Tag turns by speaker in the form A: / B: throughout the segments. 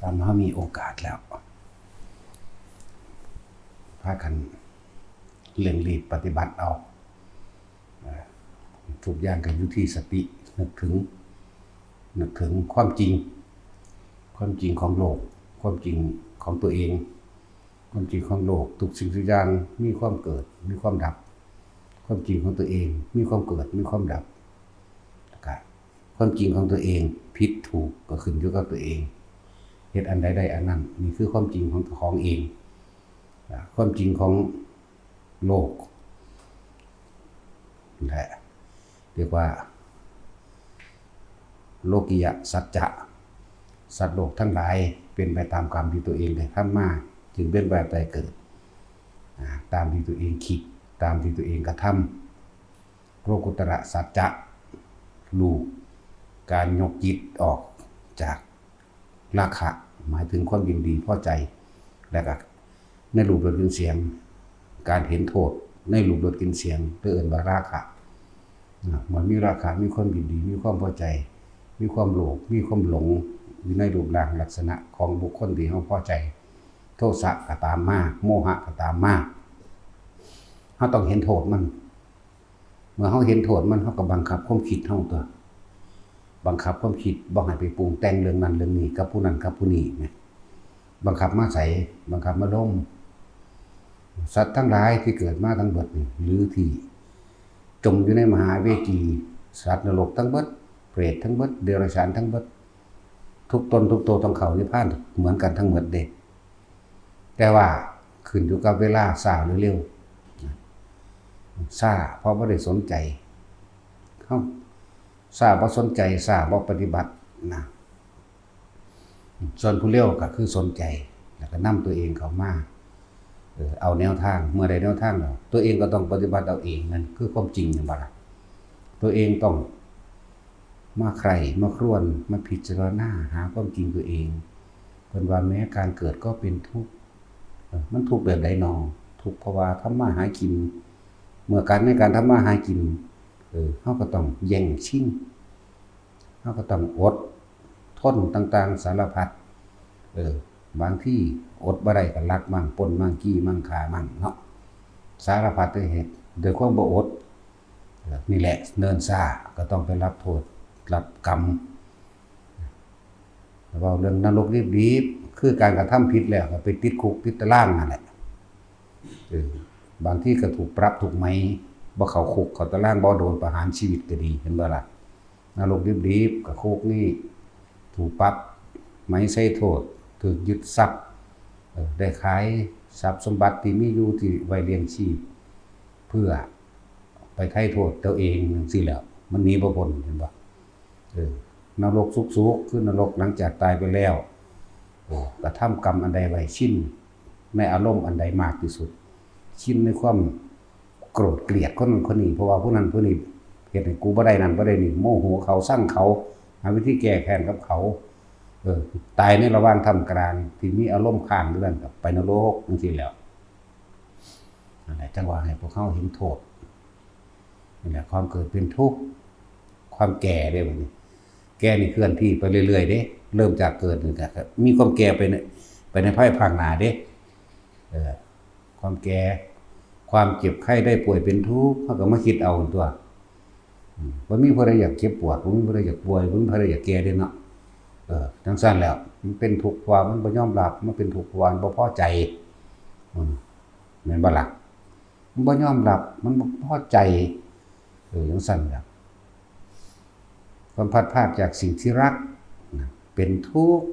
A: ตามเขามีโอกาสแล้วพากันเร่งรีบปฏิบัติเอาทุกอย่างกันอยู่ที่สตินึกถึงความจริงของโลกความจริงของตัวเองความจริงของโลกทุกสิ่งทุกอย่างมีความเกิดมีความดับความจริงของตัวเองมีความเกิดมีความดับความจริงของตัวเองผิดถูกก็ขึ้นอยู่กับตัวเองเหตุอันใดอันนั้นนี่คือความจริงของเองความจริงของโลกแหละเรียกว่าโลกิยสัจจะสัตว์โลกทั้งหลายเป็นไปตามกรรมที่ตัวเองได้ทำมาจึงเป็นแบบใดเกิดตามที่ตัวเองคิดตามที่ตัวเองกระทำโลกุตระสัจจะรู้การยกจิตออกจากราคะหมายถึงความยินดีพอใจและก็ในรูปรสกลิ่นเสียงการเห็นโทษในรูปรสกลิ่นเสียงเรียกว่าราคะเหมือนมีราคะมีความยินดีมีความพอใจมีความโลภมีความหลงอยู่ในรูปร่างลักษณะของบุคคลที่เขาพอใจโทสะก็ตามมาโมหะก็ตามมาเขาต้องเห็นโทษมันเมื่อเขาเห็นโทษมันเขาก็บังคับความคิดเขาตัวบังคับความคิดบ่ให้ไปปรุงแต่งเรื่องนั้นเรื่องนี้กับผู้นั้นกับผู้นี้เนี่ยบังคับมาใส่บังคับมาล้มสัตว์ทั้งหลายที่เกิดมาทั้งหมดหรือที่จมอยู่ในมหาเวทีสัตว์นรกทั้งหมดเปรตทั้งหมดเดรัจฉานทั้งหมดทุกตนทุกตัวต้องเข้านิพพานเหมือนกันทั้งหมดเด็กแต่ว่าขึ้นอยู่กับเวลาช้าหรือเร็วช้าเพราะไม่ได้สนใจเขาช้าเพราะสนใจช้าเพราะปฏิบัตินะส่วนผู้เร็วก็คือสนใจแล้วก็นำตัวเองเข้ามาเอาแนวทางเมื่อใดแนวทางเราตัวเองก็ต้องปฏิบัติเอาเองนั่นคือความจริงอย่างไรตัวเองต้องมาใครมาครวนมาพิจารณาหาความจริงตัวเองเป็นว่าแม้การเกิดก็เป็นทุกข์มันทุกข์แบบใดนอทุกข์เพราะว่าทำมาหากินเมื่อการในการทำมาหากินเขาก็ต้องแย่งชิงเขาก็ต้องอดทนต่างๆสารพัดบางที่อดบ่ได้ก็ลักมั่งปล้นมั่งกี้มั่งฆ่ามั่งเนาะสารพัดด้วยเหตุโดยความบ่อดนี่แหละเนินซ่าก็ต้องไปรับโทษรับกรรมเราเรื่องนรกรีบๆคือการกระทำผิดแล้วก็ไปติดคุกติดตารางนั่นแหละบางที่ก็ถูกปรับถูกไหมบ่เข้าคุกเข้าตารางบ่โดนประหารชีวิตก็ดีเห็นบ่ล่ะนรกรีบๆกับคุกนี่ถูกปรับไหมใช้โทษถูกยึดทรัพย์ได้ขายทรัพย์สมบัติที่มีอยู่ที่ไว้เลี้ยงชีพเพื่อไปไถ่โทษตัวเองสิแล้วมันหนีบ่พ้นเห็นบ่นรกสุกๆคือนรกหลังจากตายไปแล้วกระทำกรรมอันใดไว้ชินในอารมณ์อันใดมากที่สุดชินในความโกรธเกลียดคนนี้เพราะว่าผู้นั้นผู้นี้เฮ็ดให้กูบ่ได้นั่นบ่ได้นี่โมโหเขาสั่งเขาหาวิธีแก้แค้นกับเขาตายในระหว่างทำกลางที่มีอารมณ์ข้างด้วยกันกับไปนรกจังซี่แล้วนั่นแหละจังว่าให้พวกเขาเห็นโทษนี่แหละความเกิดเป็นทุกข์ความแก่ได้บัดนี้แก่นี่เคลื่อนที่ไปเรื่อยๆเด้เริ่มจากเกิดนี่ก็มีความแก่ไปในภายภาคหน้าเด้ความแก่ความเจ็บไข้ได้ป่วยเป็นทุกข์เฮาก็มาคิดเอาตัวบ่มีผู้ใดอยากเจ็บปวดบ่มีผู้ใดอยากป่วยบ่มีผู้ใดอยากแก่เด้เนาะจังซั่นแล้วมันเป็นทุกข์เพราะว่ามันบ่ยอมรับมันเป็นทุกข์เพราะว่าบ่พอใจแม่นบ่ล่ะมันบ่ยอมรับมันบ่พอใจจังซั่นแล้วความพัดพรากจากสิ่งที่รักเป็นทุกข์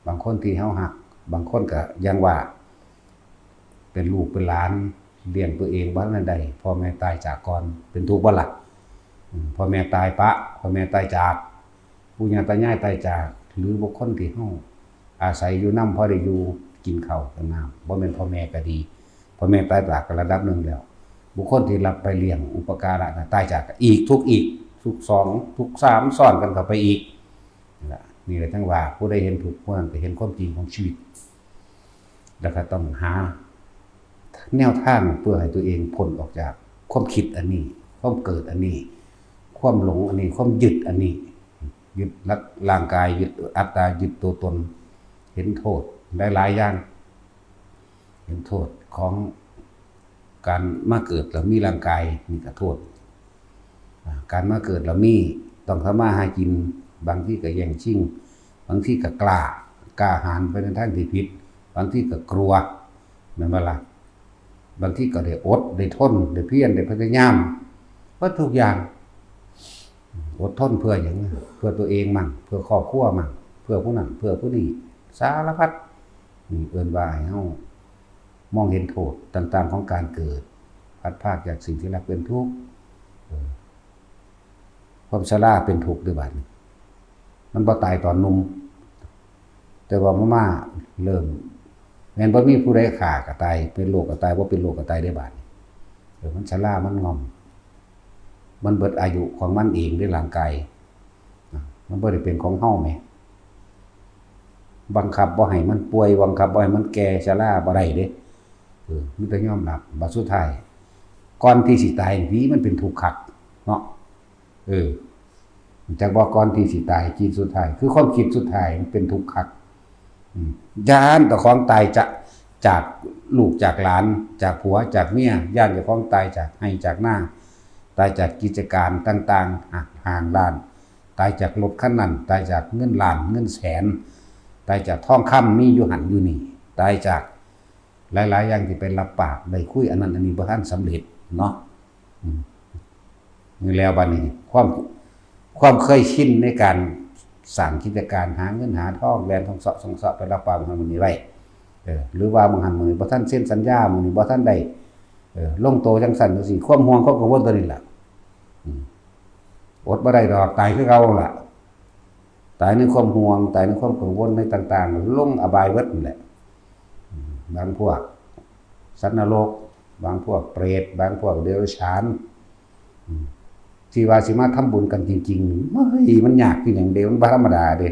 A: บางคนที่เฮาฮักบางคนก็ยังว่าเป็นลูกเป็นหลานเลี้ยงตัวเองบ่ทันได้พ่อแม่ตายจากก่อนเป็นทุกข์บ่ล่ะพ่อแม่ตายปะพ่อแม่ตายจากปู่ย่าตายายตายจากหรือบุคคลที่เฮาอาศัยอยู่นำพอได้อยู่กินข้าวกินน้ำบ่แม่นพ่อแม่ก็ดีพ่อแม่ตายจากก็ระดับนึงแล้วบุคคลที่รับไปเลี้ยงอุปการะตายจากอีกทุก2ทุก3ซ้อนกันเข้าไปอีกนี่แหละจังว่าผู้ใดเห็นทุกข์ผู้นั้นก็เห็นความจริงของชีวิตแล้วก็ต้องหาแนวทางเพื่อให้ตัวเองพ้นออกจากความคิดอันนี้ความเกิดอันนี้ความหลงอันนี้ความยึดอันนี้ ยึดร่างกายยึดอัตตายึดตัวตนเห็นโทษหลายๆอย่างเห็นโทษของการมาเกิดแล้วมีร่างกายมีแต่โทษการมาเกิดแล้วมีต้องทำมาหากินบางที่ก็แย่งชิงบางที่ก็กล้าหาญไปในทางที่ผิดบางที่ก็กลัวแม่นบ่ล่ะบางที่ก็ได้อดได้ทนได้เพียรได้พยายามเพราะทุกอย่างอดทนเพื่ออย่างนั้นเพื่อตัวเองมั่งเพื่อครอบครัวมั่งเพื่อผู้นั้นเพื่อผู้นี้สารพัดนี่เอิ้นว่าให้เฮามองเห็นโทษต่างๆของการเกิดพัดพรากจากสิ่งที่รักเป็นทุกข์ความชราเป็นทุกข์ด้วยบัดนี้มันบ่ตายตอนหนุ่มแต่ว่ามาเริ่มแม่นบ่มีผู้ใดฆ่าก็ตายเป็นโรคก็ตายบ่เป็นโรคก็ตายได้บัดนี้มันชรามันงอมมันเบิดอายุของมันเองด้วยร่างกายมันบ่ได้เป็นของเฮาแหมบังคับบ่ให้มันป่วยบังคับบ่ให้มันแก่ชราบ่ได้เด้มันต้องยอมรับบัดสุดท้ายก่อนที่สิตายนี่มันเป็นทุกข์คักเนาะจากบ่ก่อนที่สิตายคิดสุดท้ายคือความคิดสุดท้ายมันเป็นทุกข์คักย้านเจ้าของตายจากลูกจากหลานจากผัวจากเมียย้านเจ้าของตายจากให้จากหน้าตายจากกิจการต่างๆห่างด้านตายจากรถคันนั้นตายจากเงินล้านเงินแสนตายจากทองคำมีอยู่หันอยู่นี่ตายจากหลายๆอย่างที่เป็นรับปากได้คุยอันนั้นอันนี้บ่ทันสำเร็จเนาะนี่แล้วบัดนี้ความเคยชินในการสร้างกิจการหาเงินหาทองแลนทองเสาะไปรับปากมันนี่ไว้หรือว่าบางหันมื้อบ่ทันเซ็นสัญญามื้อนี้บ่ทันได้ลงโตจังซั่นจังซี่ความห่วงความกังวลตัวนี้ล่ะอดบ่ได้ดอกตายคือเก่าล่ะตายในความห่วงตายในความกังวลในต่างๆลงอบายเบิดนั่นแหละบางพวกสัตว์นรกบางพวกเปรตบางพวกเดรัจฉานที่ว่าสิมาทำบุญกันจริงๆเฮ้ยมันยากคือหยังเดียวมันบ่ธรรมดาเด้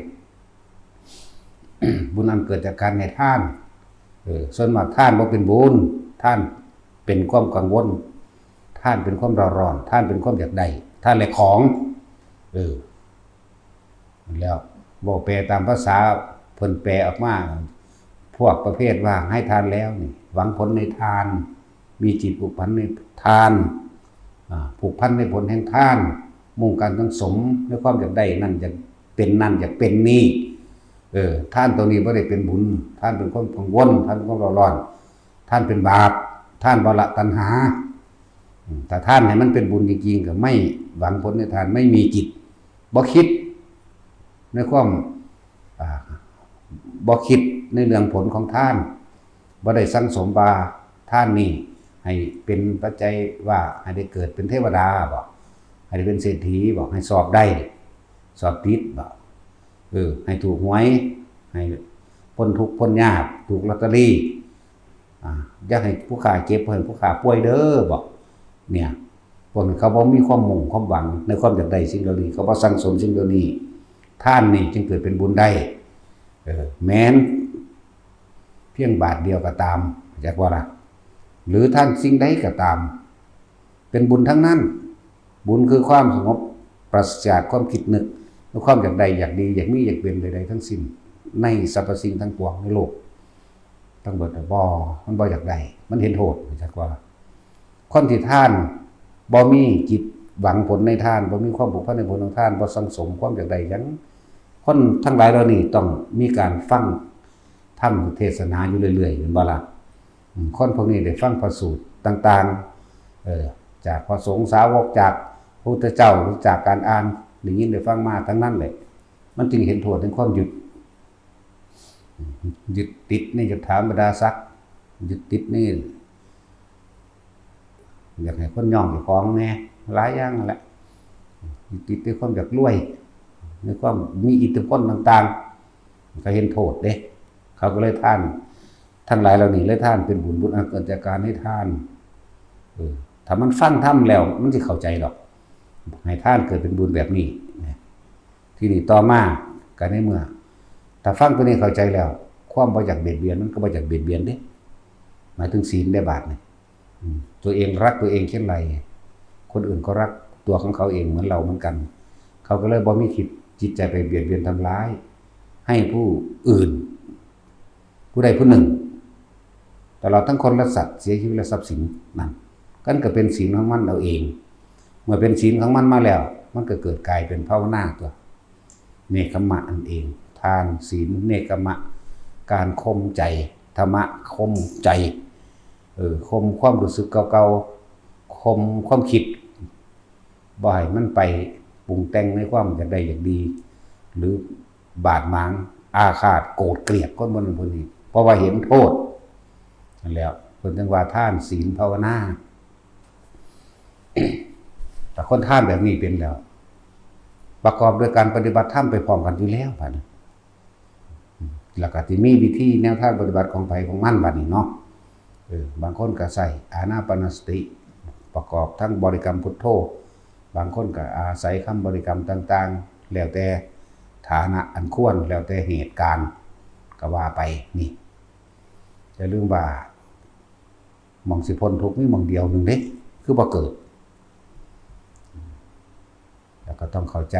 A: บุญอันเกิดจากการให้ทานส่วนมากทานบ่เป็นบุญทานเป็นความกังวลท่านเป็นความร้อนท่านเป็นความอยากได้ท่านแหละของแล้วบอกแปลตามภาษาเพิ่นแปลออกมาพวกประเภทว่าให้ทานแล้วนี่หวังผลในทานมีจิตผูกพันในทานผูกพันในผลแห่งทานมุ่งการทั้งสมในความอยากได้นั่นอยากเป็นนั่นอยากเป็นนี่ท่านตัวนี้บ่ได้เป็นบุญท่านเป็นความกังวลท่านเป็นความร้อนท่านเป็นบาปท่านบ่ละตัณหาแต่ท่านให้มันเป็นบุญจริงๆก็ไม่หวังผลในทานไม่มีจิตบ่คิดในความบ่คิดในเรื่องผลของท่านบ่ได้สังสมบาท่านนี่ให้เป็นปัจจัยว่าให้ได้เกิดเป็นเทวดาบ่ให้ได้เป็นเศรษฐีบ่ให้สอบได้สอบติดบ่ให้ถูกหวยให้พ้นทุกข์พ้นยากถูกลอตเตอรี่อยากให้ผู้ขาเจ็บให้ผู้ขาป่วยเด้อบ่เนี่ยพวกนี้เขาบ่มีความมุ่งความหวังในความอยากได้สิ่งเหล่านี้เขาบ่สั่งสมสิ่งเหล่านี้ท่านนี่จึงเกิดเป็นบุญได้แม้นเพียงบาทเดียวก็ตามจักว่าล่ะหรือท่านสิ่งใดก็ตามเป็นบุญทั้งนั้นบุญคือความสงบปราศจากความคิดนึกและความอยากได้อยากดีอยากมีอยากเป็นใดๆทั้งสิ้นในสรรพสิ่งทั้งปวงในโลกทั้งหมดมันบ่อยากได้มันเห็นโทษจักว่าคนที่ท่านบ่มีจิตหวังผลในทานบ่มีความผูกพันในผลของทานบ่สังสมความอยากได้หยังคนทั้งหลายเหล่านี้ต้องมีการฟังธรรมเทศนาอยู่เรื่อยๆเห็นบ่ล่ะคนพวกนี้ได้ฟังพระสูตรต่างๆจากพระสงฆ์สาวกจากพระพุทธเจ้าหรือจากการอ่านได้ยินได้ฟังมาทั้งนั้นเลยมันจึงเห็นโทษในความยึดติดนี่จะถามบรรดาศักดิ์ยึดติดนี่อยากให้คนย่องเจ้าของแน่หลายอย่างนั่นแหละติดในความอยากรวยในความมีอิทธิพลต่างๆก็เห็นโทษเด้เขาก็เลยท่านทั้งหลายเหล่านี้เลยท่านเป็นบุญอันเกิดจากการให้ท่านถ้ามันฟังธรรมแล้วมันจะเข้าใจหรอกให้ท่านเกิดเป็นบุญแบบนี้ที่นี่ต่อมากันในเมื่อถ้าฟังตัวนี้เข้าใจแล้วความบ่อยากเบียดเบียนมันก็บ่อยากเบียดเบียนเด้หมายถึงศีลได้บาทนี่ตัวเองรักตัวเองเช่นไรคนอื่นก็รักตัวของเขาเองเหมือนเราเหมือนกันเขาก็เลยบ่มีจิ จิตใจไปเบียดเบียนทำร้ายให้ผู้อื่นผู้ใดผู้หนึ่งตลอดทั้งคนและสัตว์เสียชีวิตและทรัพย์สินนั่นกันก็เป็นศีลของมันเราเองเมื่อเป็นศีลของมันมาแล้วมันก็เกิดกลายเป็นภาวนาตัวเนกขมะอันเองทานศีลเนกขมะการข่มใจธรรมะข่มใจข่มความรู้สึกเก่าๆข่มความคิดบ่ให้มันไปปรุงแต่งในความอยากได้อยากดีหรือบาดหมางอาฆาตโกรธเกลียดคนบนนี้เพราะว่าเห็นโทษนั่นแล้วเพิ่นจึงว่าทานศีลภาวนา แต่คนท่านแบบนี้เป็นแล้วประกอบด้วยการปฏิบัติธรรมไปพร้อมกันอยู่แล้วบัดนี้แล้วก็ที่มีวิธีแนวทางปฏิบัติของไผของมันบัดนี้เนาะบางคนก็ใส่อานาปานสติประกอบทั้งบริกรรมพุทโธบางคนก็อาศัยคำบริกรรมต่างๆแล้วแต่ฐานะอันควรแล้วแต่เหตุการณ์ก็ว่าไปนี่จะลืมว่าหม่องสิพ้นทุกข์มีหม่องเดียวนึงเด้คือบ่เกิดแล้วก็ต้องเข้าใจ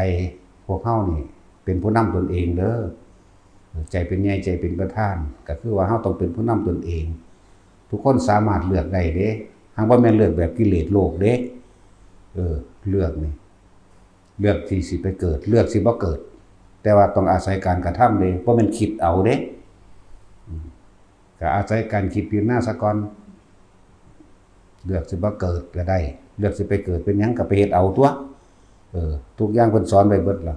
A: พวกเฮานี่เป็นผู้นำตนเองเด้อใจเป็นใหญ่ใจเป็นประธานก็คือว่าเฮาต้องเป็นผู้นำตนเองทุกคนสามารถเลือกได้เด้หากว่าแม่นเลือกแบบกิเลสโลกเด้เลือกนี่เลือกที่สิไปเกิดเลือกสิบ่เกิดแต่ว่าต้องอาศัยการกระทำเด้บ่แม่นคิดเอาเด้ก็อาศัยการคิดพิจารณาซะก่อนเลือกสิบ่เกิดก็ได้เลือกสิไปเกิดเป็นหยังก็ไปเฮ็ดเอาตัวทุกอย่างเพิ่นสอนไว้เบิดล่ะ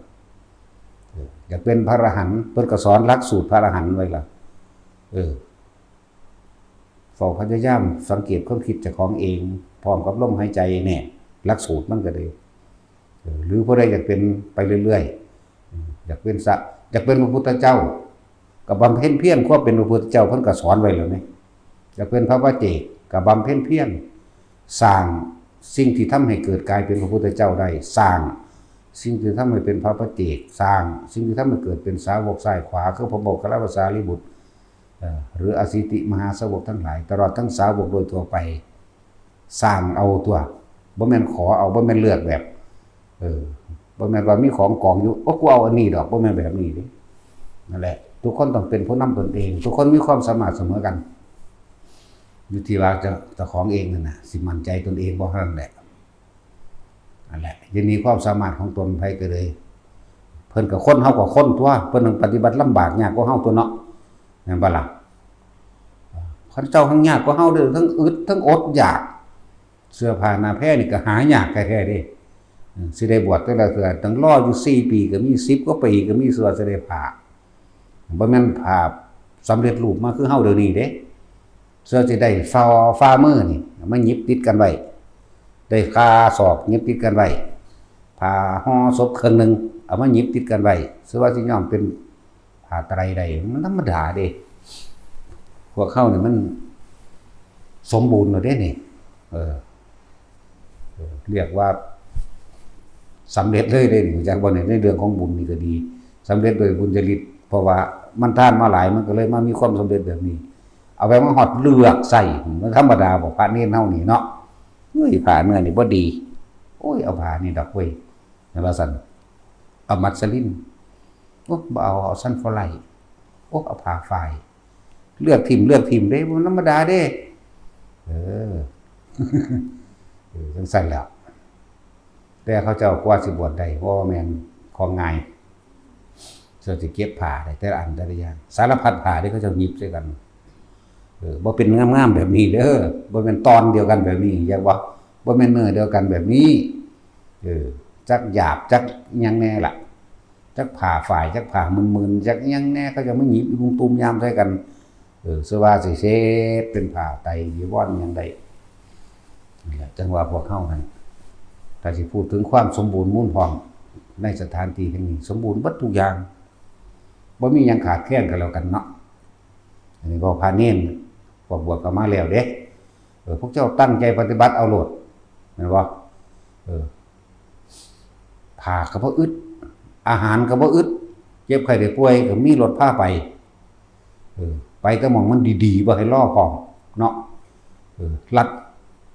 A: อยากเป็นพระอรหันต์เพิ่นก็สอนหลักสูตรพระอรหันต์ไว้ล่ะเฝ้าพยายามสังเกตความคิดเจ้าของเองพร้อมกับลมหายใจแน่หลักสูตรมันก็ได้หรือผู้ใดอยากเป็นไปเรื่อยๆอยากเป็นอยากเป็นพระพุทธเจ้าก็บำเพ็ญเพียรควบเป็นพระพุทธเจ้าเพิ่นก็สอนไว้แล้วนี่อยากเป็นพระปัจเจกก็บำเพ็ญเพียรสร้างสิ่งที่ทำให้เกิดกลายเป็นพระพุทธเจ้าได้สร้างสิ่งที่ทำให้เป็นพระปัจเจกสร้างสิ่งที่ทำให้เกิดเป็นสาวกซ้ายขวาคือพระโมคคัลลาภาษาลิบุตรหรืออสิติมหาสาวกทั้งหลายตลอดทั้งสาวกโดยทั่วไปสร้างเอาตัวบ่แม่นขอเอาบ่แม่นเลือกแบบบ่แม่นว่ามีของกองอยู่กูเอาอันนี้ดอกบ่แม่นแบบนี้เด้นั่นแหละทุกคนต้องเป็นผู้นำตนเองทุกคนมีความสามารถเสมอกันอยู่ที่ว่าจะของเองนั่นน่ะสิมั่นใจตนเองบ่เท่านั้นแหละนั่นแหละยินดีความสามารถของตนไผก็เลยเพิ่นก็คนเฮาก็คนตัวเพิ่นต้องปฏิบัติลำบากยากกว่าเฮาตัวเนาะแม่นบ่ล่ะข้าเจ้าทั้งยากกว่าเฮาเด้อทั้งอึดทั้งอดอยากเสื้อผ้าหน้าแพร่นี่ก็หายากแท้ๆเด้สิได้บวชแต่ละเทื่อตั้งรออยู่4ปีก็มี10กว่าปีก็มีเสื้อสิได้ผ้าบ่แม่นผ้าสำเร็จรูปมาคือเฮาเดี๋ยวนี้เด้เสื้อสิได้ฝ่ามือนี่มาหยิบติดกันไว้ได้คาศอกหยิบติดกันไว้ผ้าห่อศพครึ่งนึงเอามาหยิบติดกันไว้เสื้อว่าสิยอมเป็นผ้าไตรได้มันธรรมดาเด้พวกเฮานี่มันสมบูรณ์แล้วเด้นี่เรียกว่าสำเร็จเลยเด้นี่จากบ่ในเรื่องของบุญนี่ก็ดีสำเร็จโดยบุญจริตเพราะว่ามันทานมาหลายมันก็เลยมามีความสำเร็จแบบนี้เอาไปมาฮอดเลือกใส่มันธรรมดาบ่พระเนรเฮานี่เนาะเฮ้ยผ้าเนื้อนี่บ่ดีโอ้ยเอาผ้านี่ดอกเว้ยนั่นว่าซั่นเอามัสลินโอ้บ่เอาซันฟอไลโอ้เอาผ้าฝ้ายเลือกทิ่มเด้มันธรรมดาเด้จังซั่นแหล้วแต่เขาเจ้ากว่าสิบวชได้เพราะว่าแม่นของง่ายสิเก็บผ้าได้แต่ละอันแต่ละอย่างสารพัดผ้าที่เขาเจ้าหยิบใส่กันบ่เป็นงามๆแบบนี้เด้อบ่แม่นตอนเดียวกันแบบนี้อย่าว่าบ่แม่นเนื้อเดียวกันแบบนี้จักหยาบจักหยังแน่ล่ะจักผ้าฝ่ายจักผ้ามึนๆจักหยังแน่เขาจะมาหยิบลุงตุ่มยามใส่กันสว่าสิเฮ็ดเป็นผ้าไตรจีวรหยังได้นี่แหละจังว่าพวกเฮานั่นถ้าสิพูดถึงความสมบูรณ์มูลพร้อมในสถานที่แห่งนี้สมบูรณ์เบิดทุกอย่างบ่มีหยังขาดแคลนกันแล้วกันเนาะอันนี้ก็พาเน้นพวกบวชก็มาแล้วเด้พวกเจ้าตั้งใจปฏิบัติเอาโลดแม่นบ่ผ้าก็บ่อึดอาหารก็บ่อึดเจ็บไข้ได้ป่วยก็มีรถพาไปไปแต่หม่องมันดีๆบ่ให้รอพร้อมเนาะลัด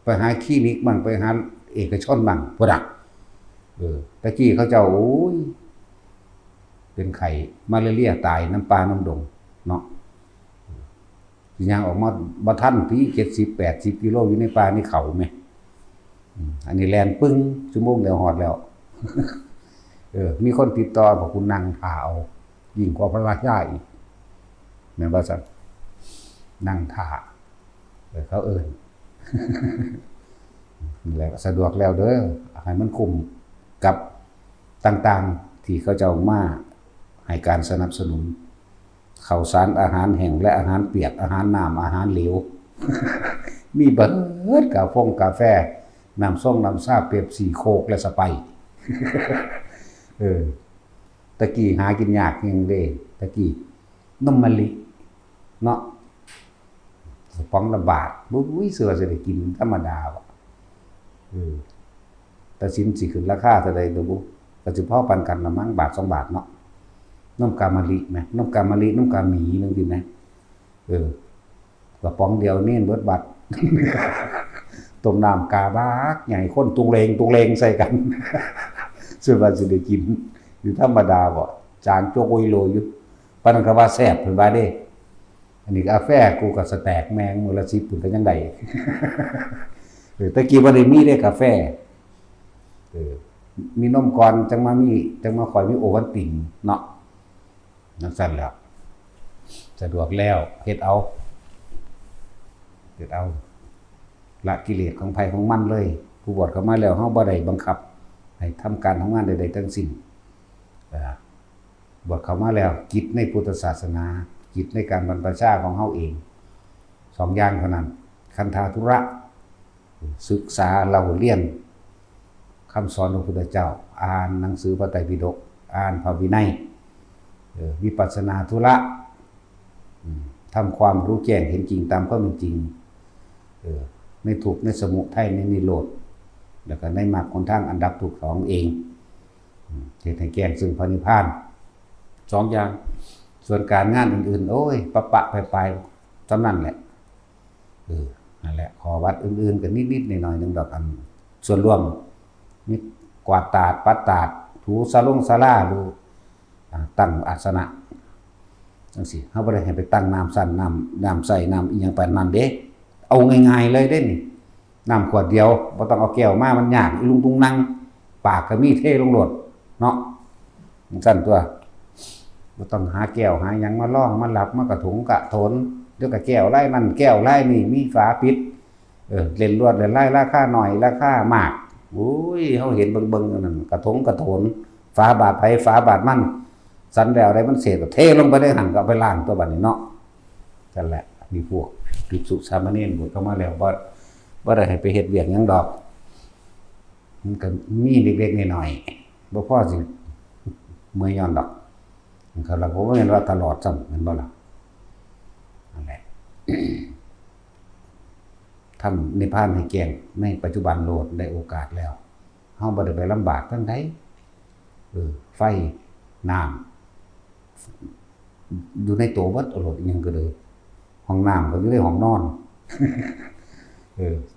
A: ไปหาคลินิกบ้างไปหาเอกชนบ้างพุ่นน่ะตะกี้เขาเจ้าโอ้ย เป็นไข้มาลาเรียตายน้ำปลาน้ำดงเนาะสิย่างออกมาบ่ทันพี่70 80กิโลอยู่ในป่าในเขาแม่อันนี้แล่นปึ้งชั่วโมงเดียวฮอดแล้วมีคนติดต่อบอกคุณนั่งท่าเอายิ่งกว่าพระราชาอีกแม่นบ่ซั่นนั่งท่าเขานี่แหละสะดวกแล้วเด้อให้มันคุ้มกับต่างๆที่เขาจะเอามาให้การสนับสนุนข้าวสารอาหารแห้งและอาหารเปียกอาหารน้ำอาหารเหลว มีเบิดกาแฟน้ำส้มน้ำซาเป๊ปซี่โค้กและสไปร์ ตะกี้หากินยากยังเด้ตะกี้นมมะลิเนาะป๋องละบาทอุ้ยเสือสิได้กินธรรมดาบ่แต่สินสิขึ้นราคาเท่าใดตัวบุก็สิพอปันกันละมั้งบาท2 บาทเนาะนมกามะลิแม่นมกามะลินมกาหมีนึงกินไหมกระป๋องเดียวนี่เบิดบัด ต้มน้ำกาบักใหญ่คนตุงเลงใส่กัน ส่วนว่าสิได้กินอยู่ธรรมดาบ่จางโจกโอยโลอยู่ปานนั้นก็ว่าแซ่บเพิ่นว่าเด้อันนี้กาแฟกูก็สแต็กแมงมื้อละ10พุ่นก็ยังได้ ตะกี้บ่ได้มีเด้กาแฟมีนมก่อนจังมาค่อยมีโอวัลตินเนาะนั่นซั่นแล้วสะดวกแล้วเฮ็ดเอาละกิเลสของไผของมันเลยผู้บวชเข้ามาแล้วเฮาบ่ได้บังคับให้ทำการทำงานใดๆทั้งสิ้นบวชเข้ามาแล้วกิจในพุทธศาสนากิจในการบรรพชาของเฮาเอง2อย่างเท่านั้นคันธาธุระศึกษาเราเรียนคำสอนของพระพุทธเจ้าอ่านหนังสือพระไตรปิฎกอ่านพระวินัยวิปัสสนาธุระทำความรู้แจ้งเห็นจริงตามความเป็นจริงในทุกข์ในสมุทัยในนิโรธแล้วก็ในมรรคหนทางอันดับทุกข์ของเองเฮ็ดให้แจ้งซึ่งพระนิพพาน2อย่างส่วนการงานอื่นๆโอ้ยปะไปจำนั่นแหละนั่นแหละขอวัดอื่นๆกันนิดๆหน่อยๆนึงดอกอันส่วนรวมมีกวาดตาดปัดตาดถูศาลาดูตั้งอาสนะจังซี่เฮาบ่ได้ให้ไปตั้งน้ำสั่นน้ำใส่น้ำอีหยังปานนั้นเด้เอาง่ายๆเลยเด้นี่น้ำขวดเดียวบ่ต้องเอาแก้วมามันยากอีลุงตุงนั่งปากก็มีเทลงโลดเนาะจังซั่นตัวบ่ต้องหาแก้วหาหยังมาล่องมาหลับมากระถุงกะโถนเดี๋ยวก็แก้วไล่นั่นแก้วไล่นี่มีฝาปิดเล่นลวดเล่นไล่ราคาหน่อยราคามากโอ้ยเฮาเห็นเบิ่งๆนั่นกระถงกระโถนฝาบาดไผฝาบาดมันสันแล้วได้มันเศษก็เทลงไปได้หั่นก็เอาไปล้างตัวบัดนี้เนาะนั่นแหละมีพวกภิกษุสามเณรบวชเข้ามาแล้วบ่ได้ให้ไปเฮ็ดเวียกหยังดอกมันก็มีเล็กๆน้อยๆบ่พอสิเมื่อยย้อนดอกเขาละผมว่าเห็นว่าตลอดซ้ำแม่นบ่ล่ะนั่นแหละ ทำนิพพานให้แจ้งในปัจจุบันโลดได้โอกาสแล้วเฮาบ่ได้ไปลำบากทั้งใดไฟน้ำอยู่ในตัวเบิดโลดอีหยังก็เลยห้องน้ำก็อยู่ในห้องนอน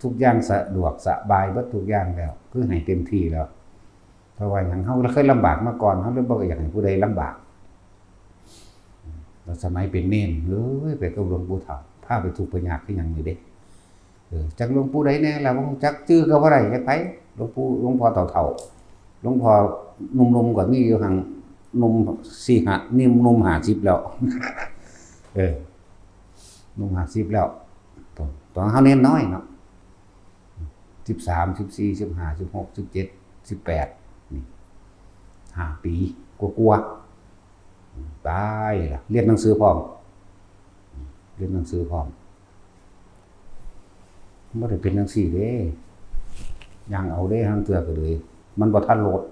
A: ทุกอย่างสะดวกสบายเบิดทุกอย่างแล้วคือให้เต็มที่แล้วเพราะว่าหยังเฮาเคยลำบากมาก่อนเฮาเลยบ่อยากให้ผู้ใดลำบากแล้วสมัยเป็นเณรไปกับหลวงปู่เฒ่าพาไปทุกข์ไปยากคือหยังนี่เด้จักหลวงปู่ใดแน่ล่ะบ่จักชื่อก็บ่ได้จักไผหลวงพ่อเฒ่าหลวงพ่อหนุ่มๆก็มีอยู่หั่งหนุ่ม4-5นี่หนุ่ม50แล้ว หนุ่ม50แล้วตอนเฮาเน้นน้อยเนาะ13 14 15 16 17 18นี่5 ปีกว่าๆตายล่ะเรียนหนังสือพร้อมบ่ได้เป็นจังซี่เด้ยังเอาเด้หังเทื่อก็เลยมันบ่ทันโหลด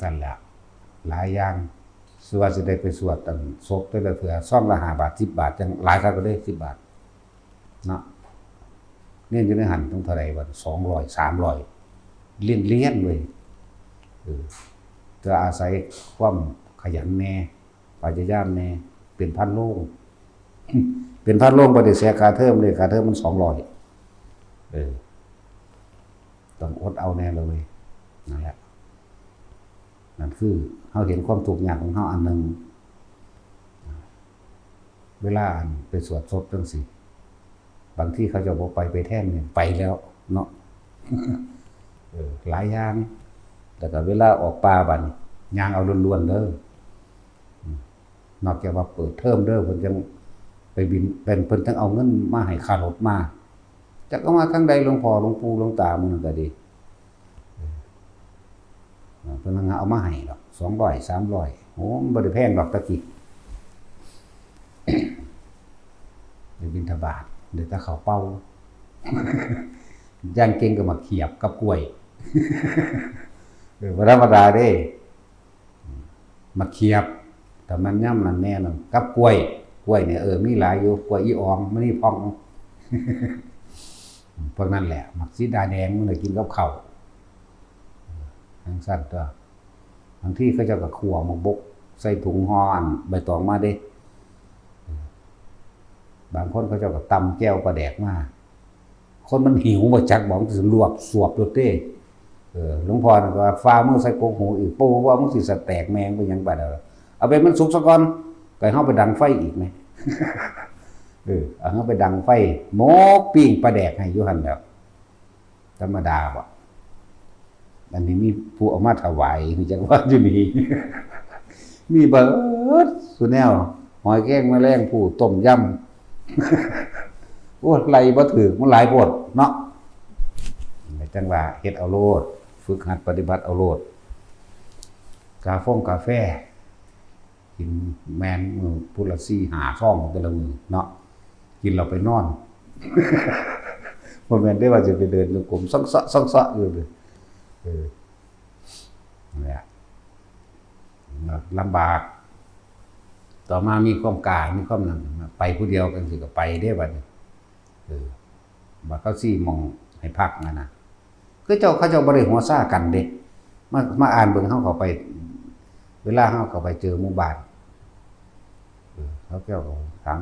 A: นั่นแหละหลายอย่างสิว่าสิได้ไปสวดตั้งศพแต่ละเทื่อซองละ5 บาท10 บาทจังหลายครั้งก็ได้10 บาทเนาะเนี่ยอยู่ในหันต้องเท่าใดบ่200 300เรียนเว้ยจะอาศัยความขยันแน่พยายามแน่เป็นพันโลง เป็นพันโลงบ่ได้เสียค่าเทอมเลยค่าเทอมมัน200ต้องอดเอาแน่เลยนั่นแหละ นั่นคือเฮาเห็นความทุกข์ยากของเฮาอันนึงเวลาไปสวดศพจังซี่บางที่เขาจะบ่ไปแท่นเนี่ยไปแล้วเนาะหลายอย่างแต่ก็เวลาออกป่าบัดนี้ย่างเอาล้วนๆเด้อนอกจากว่าเปิดเทอมเด้อเพิ่นจังไปบินเป็นเพิ่นจังเอาเงินมาให้ค่ารถมาจักเอามาทางใดหลวงพ่อหลวงปู่หลวงตามื้อนั้นก็ดีเพิ่นเอามาให้ดอก200 300โอ้มันบ่ได้แพงดอกตะกี้ไปบิณฑบาตเดี๋ยวถ้าเขาเป้าย่างเก่งก็มาเขียบกับกล้วยธรรมดาเด้มาเขียบแต่มันย่ำนั่นแน่นอนกับกล้วยเนี่ยมีหลายอยู่กล้วยอีอองมันนี่พองพวกนั้นแหละมักสีดาแดงมันเลยกินกับข้าวทั้งสั้นตัวบางที่เขาจะกับขั่วหมกบกใส่ถุงห่อใบตองมาเด้บางคนเขาจะกับตำแก้วปลาแดกมาคนมันหิวมาจักบอกถึงลวกสวบตัวเต้หลวงพ่อก็ฟ้ามือใส่กงหูอีกปูว่ามึงสิสแตกแมงไปยังไปแล้วเอาไปมันสุกซะก่อนก็เฮาไปดังไฟอีกไหมเอาเฮาไปดังไฟหมกปิ้งปลาแดกให้อยู่หั่นแล้วธรรมดาบ่อันนี้มีผู้เอามาถวายมีจังว่าอยู่นี่มีเบิดสุแนวหอยแกงแมลงผู้ต้มยำโอ้ไหลบ่ถือมันหลายโพดเนาะจังว่าเฮ็ดเอาโลดฝึกหัดปฏิบัติเอาโลดกาแฟกินแมนมื้อพุละ4 5ซองแต่ละมื้อเนาะกินเราไปนอนบ่แม่นได้ว่าจะไปเดินจงกรมซักๆอยู่เลยเนี่ยลำบากต่อมามีความกล้ามีความนั่นไปผู้เดียวกันสิก็ไปได้บัดนี้บัดเขาสิมองให้พักนั่นน่ะคือเขาเจ้าบ่ได้หัวซ่ากันเด้มาอ่านเบิ่งเฮาเข้าไปเวลาเฮาเข้าไปเจอหมู่บ้านเขาเจ้าก็ถาม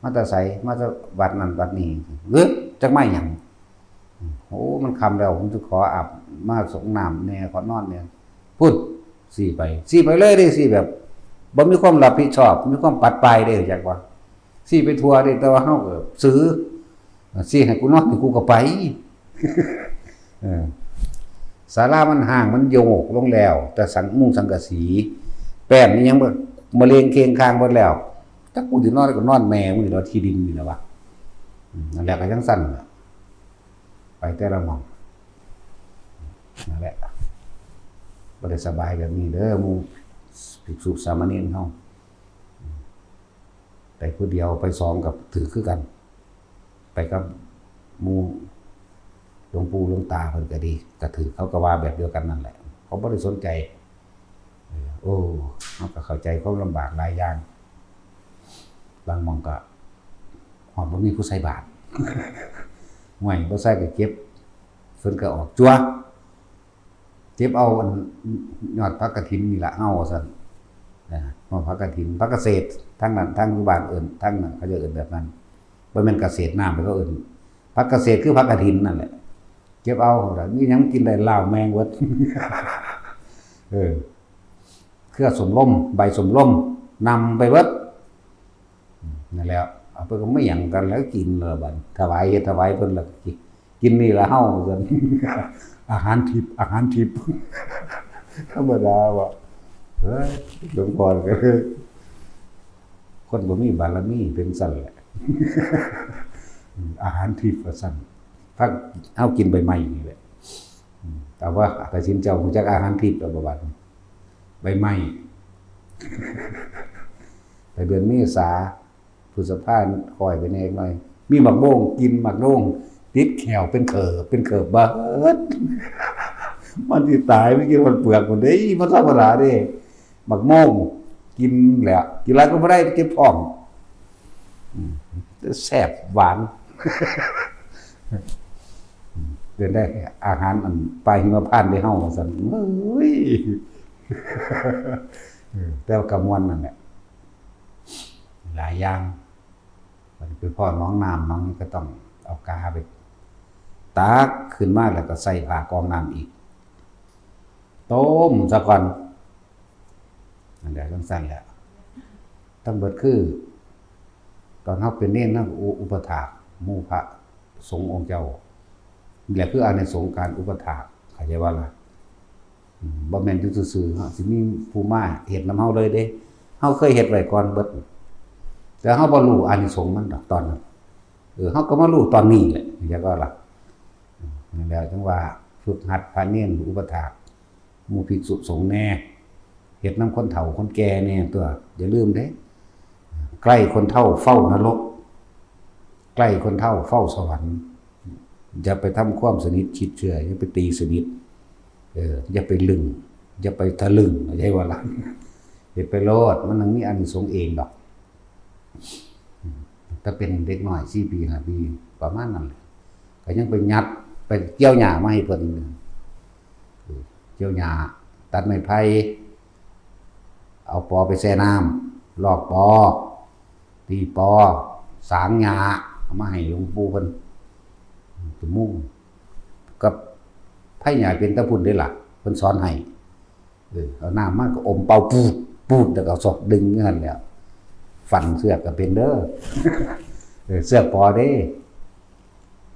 A: มาแต่ไสมาแต่วัดนั้นวัดนี้จักมาหยังโอ้มันค่ำแล้วผมจะขออาบมาสงน้ำแน่ขอนอนเนี่ยพูดสิไปเลยเด้สิแบบบ่มีความรับผิดชอบมีความปัดปลายเด้จักว่าสิไปทัวร์เด้แต่ว่าเฮาก็ซื้อสิให้กูนอนกูก็ไปศาลามันห่างมันโยกลงแล้วแต่สังกะสีแป้นนี่ยังบ่มะเร็งเคียงคางหมดแล้วถ้ากูสินอนก็นอนแม่มึงนี่เนาะที่ดินนี่นะวะนั่นแหละก็จังซั่นไปแต่ละหม่องนั่นแหละบ่ได้สบายแบบนี้เด้อหมู่ภิกษุสามเณรเฮาไปผู้เดียวไปสองกับถือคือกันไปกับหมู่หลวงปู่หลวงตาเพิ่นก็ดีก็ถือเขาก็ว่าแบบเดียวกันนั่นแหละเขาบ่ได้สนใจเฮาก็เข้าใจความลำบากหลายอย่างบางหม่องก็ฮอดบ่มีผู้ใส่บาตรห่วยบ่ใส่ก็เก็บเพิ่นก็ออกจั่วเก็บเอายอดผักกฐินนี่ล่ะเฮาว่าซั่นผักกฐินผักเกษตรทั้งนั้นทั้งบ้านอื่นทั้งนั้นเขาจะเอิ้นแบบนั้นบ่แม่นเกษตรน้ำเขาเอิ้นผักเกษตรคือผักกฐินนั่นแหละเก็บเอามีหยังกินได้ลาวแมงเบิดเครือสมร่มใบสมร่มนำไปเบิดนั่นแหละเอาไปก็ไม่หยังกันแล้วกินเลยบัดถวายเพิ่นแล้วกินนี่ละเฮาซั่นอาหารทิพย์ธรรมดาว่ะหลวงพ่อก็คนบ่มีบารมีเป็นซั่นแหละอาหารทิพย์ว่าซั่นพักเฮากินใบไม้นี่แหละแต่ว่าพระชินเจ้าฮู้จักอาหารทิพย์แล้วบ่บัดใบไม้แต่เดือนเมษาพฤษภาคมคอยไปแน่หน่อยมีหมักโด่งกินหมักโด่งติดแขวเป็นเขิบเบิดมันสิตายไม่กินมันเปลือกมันเด้มันธรรมดาเด้หมักโม่งกินแหละกินแล้วก็บ่ได้เก็บท้องแซ่บหวานเดินได้อาหารอันปลาหิมพานต์ได้เฮาว่าซั่นเอ้ยแต่ว่ากะม่วนนั่นแหละหลายอย่างมันคือพ่อน้องน้ำน้องก็ต้องเอากาไปตากขึ้นมาแล้วก็ใส่ผ้ากองน้ำอีกต้มซะก่อน นั่นแหละจังซั่นแหละทั้งเบิดคือตอนเฮาเป็นเน้นนอุปถากหมู่พระสงฆ์องค์เจ้านี่แหละคืออานิสงส์การอุปถากเข้าใจว่าล่ะบ่แม่นอยู่ซื่อๆเฮาสิมีผู้มาเฮ็ดนำเฮาเลยเด้เฮาเคยเฮ็ดไว้ก่อนเบิดแต่เฮาบ่รู้อานิสงส์มันดอกตอนนั้นเฮาก็มารู้ตอนนี้แหละเข้าใจว่าล่ะนั่นแหละจังว่าฝึกหัดพระเน้นอุปถากหมู่ภิกษุสงฆ์แน่เฮ็ดนำคนเฒ่าคนแก่แน่ตัวอย่าลืมเด้ใกล้คนเฒ่าเฝ้านรกใกล้คนเฒ่าเฝ้าสวรรค์อย่าไปทำความสนิทชิดเชื่ออย่าไปตีสนิทอย่าไปลึงอย่าไปทะลึ่งเข้าใจว่าล่ะอย่าไปโลดมันมีอานิสงส์เองดอกถ้าเป็นเด็กน้อย4 ปี5 ปีประมาณนั้นแหละก็ยังไปยัดไปเกี่ยวหญ้ามาให้เพิ่นเกี่ยวหญ้าตัดไม้ไผ่เอาปอไปแช่น้ำลอกปอตีปอสางหญ้าเอามาให้หลวงปู่เพิ่นตุมุ่งกับไผ่หญ้าเป็นตะพุ่นได้ล่ะเพิ่นสอนให้เอาน้ำมาก็อมเป่าปูดปูดแล้วก็สอดดึงอย่างนั้นแหละฝันเสือกก็เป็นเด้อเสือกปอเด้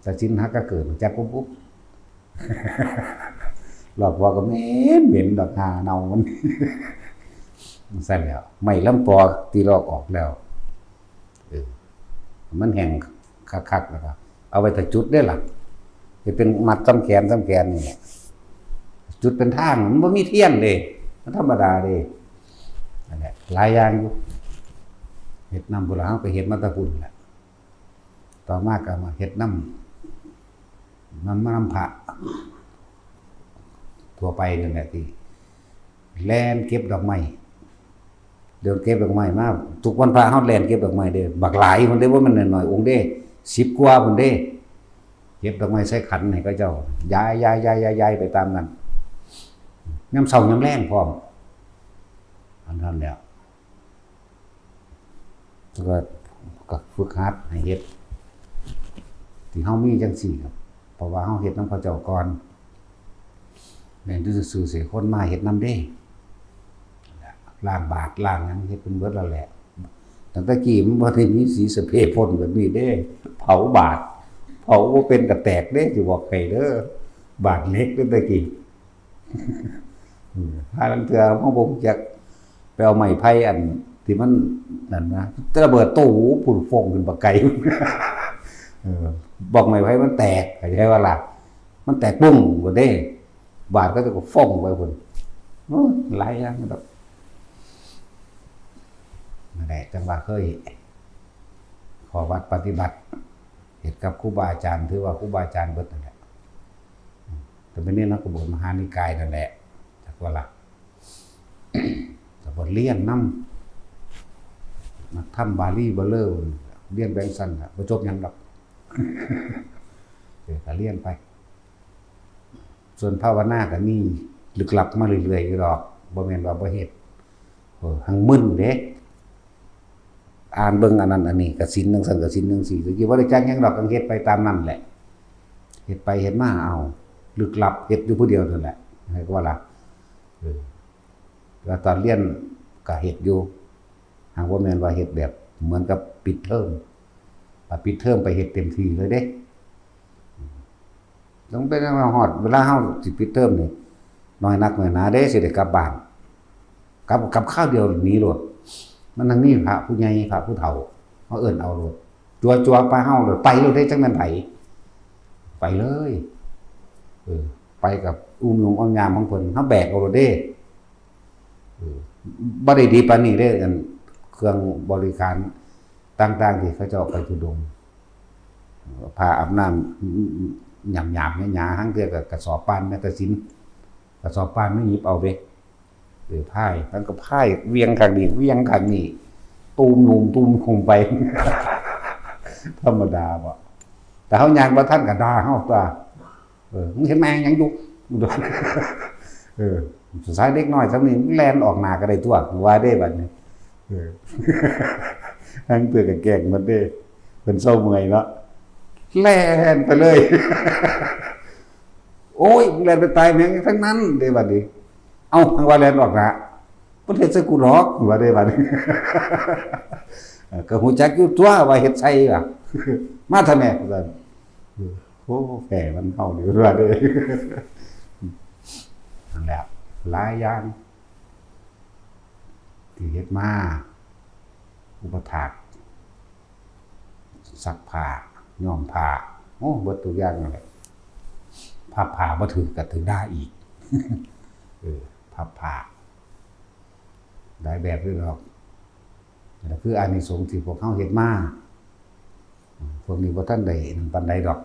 A: ถ้าชิ้นหักก็เกิดจักปุ๊บหลอกว่าก็เหม็นดอกหาเน่ามันสั่นแล้วไม่ลำปอตีลอกออกแล้วมันแห้งคักๆนะครับเอาไว้ถ้าจุดได้ล่ะจะเป็นมัดซ้ำแขนนี่แหละจุดเป็นทางมันบ่มีเทียนเด้มันธรรมดาเด้นั่นแหละหลายอย่างอยู่เฮ็ดน้ำโบราณเฮาก็เฮ็ดมาแตะพุ่นแหละต่อมาก็มาเฮ็ดน้ำพระทั่วไปนั่นแหละที่แล่นเก็บดอกไม้เดินเก็บดอกไม้มาทุกวันพระเฮาแล่นเก็บดอกไม้เด้บักหลายพุ่นเด้ว่ามันน้อยๆองค์เด้10 กว่าพุ่นเด้เก็บดอกไม้ใส่ขันให้เขาเจ้าย้ายไปตามนั้นยามเช้ายามแลงพร้อมอันนั้นแล้วก็ฝึกหัดให้เฮ็ดที่เฮามีจังซี่ครับเพราะว่าเฮาเฮ็ดนำพระเจ้าก่อนแม่นซื่อๆสิคนมาเฮ็ดนำเด้ล้างบาตรล้างหยังเฮ็ดเป็นเบิดแล้วแหละตั้งแต่กี้มันบ่ได้มีสีสะเพพ่นแบบนี้เด้เผาบาตรเผาบ่เป็นก็แตกเด้สิบอกให้เด้อบาตรเล็กตั้งแต่กี้ถ้าลังเทื่อเฮาบ่รู้จักไปเอาไม้ไผ่อันที่มันนั่นนะระเบิดตู้ผุ่นฟงขึ้นบักไกบอกไม้ไผ่มันแตกเข้าใจว่าล่ะมันแตกปุ้งบ่เด้บาตรก็จะก็ฟ้องไปพุ่นหลายอย่างแบบนั่นแหละจังว่าเคยขอวัดปฏิบัติเฮ็ดกับครูบาอาจารย์ถือว่าครูบาอาจารย์เบิดนั่นแหละแต่เป็นนี่นักกบฏมหานิกายนั่นแหละจักว่าล่ะแต่บ่เรียนนำนักธรรมบาลีบ่เลอเรียนแบงสั้นน่ะบ่จบหยังดอกก็เรียนไปส่วนภาวนาก็มีลึกลับมาเรื่อยๆอยู่ดอกบ่แม่นว่าบ่เฮ็ดหังมึนเด้อ่านเบิ่งอันนั้นอันนี้ก็ศีลจังซั่นก็ศีลจังซี่คือบ่ได้จักหยังดอกก็เฮ็ดไปตามนั้นแหละเฮ็ดไปเฮ็ดมาเอาลึกลับเฮ็ดอยู่ผู้เดียวนั่นแหละให้ก็ว่าล่ะแล้วตอนเรียนก็เฮ็ดอยู่หากว่าแม่นว่าเฮ็ดแบบเหมือนกับปิดเทอมปิดเทอมไปเฮ็ดเต็มที่เลยเด้ต้องเป็นว่าฮอดเวลาเฮาสิปิดเทอมนี่น้อยนักน้อยหนาเด้สิได้กลับบ้านกลับข้าวเดียวหนีโลดมันทั้งนี้พระผู้ใหญ่พระผู้เฒ่าเฮาเอิ้นเอาโลดจัวๆไปเฮาเลยไปโลดได้จังแม่นไปเลยไปกับอุ้มยงอ้อมยามของเพิ่นเฮาแบกเอาโลดเด้บ่ได้ดีปานนี้เด้อันเครื่องบริการต่างๆที่เขาจะออกไปทุดงพาอาบน้ำหยาบๆหยาๆหั้งเทื่อก็กระสอบปานแม่ตะสินกระสอบปานไม่หยิบเอาเด้พายทั้งก็พายเวียงข้างนี้เวียงข้างนี้ตูมนุ่มตูมคงไปธรรมดาบ่แต่เฮาย่างบ่ทันก็ด่าเฮาตัวมึงเห็นแม่ยังอยู่สุดท้ายเด็กน้อยซำนี้แล่นออกหน้าก็ได้ตัวว่าเด้บัดนี้ทั้งเตือกับแกงมันเด้เป็นเศร้าเมื่อยเนาะแล่นไปเลยโอ้ยแล่นไปตายแม่งทั้งนั้นเด้บัดนี้เอาทางว่าแล่นออกนะ บ่เฮ็ดใส่กูหรอกว่าได้บัดนี้ ก็ฮู้จักอยู่ตัวว่าเฮ็ดใส่ว่ะ มาทำแม่ว่าซั่นโอ้แก่มันเฮานี่ว่าเด้ นั่นแหละหลายอย่างที่เฮ็ดมาอุปถากซักผ้าย้อมผ้าโอ้เบิดทุกอย่างนั่นแหละพับผ้าบ่ถือก็ถือได้อีก พับผ้าได้แบบนี้หรอกแต่คืออานิสงส์ที่พวกเขาเฮ็ดมาพวกนี้บ่ทันได้นั่นปานใดดอก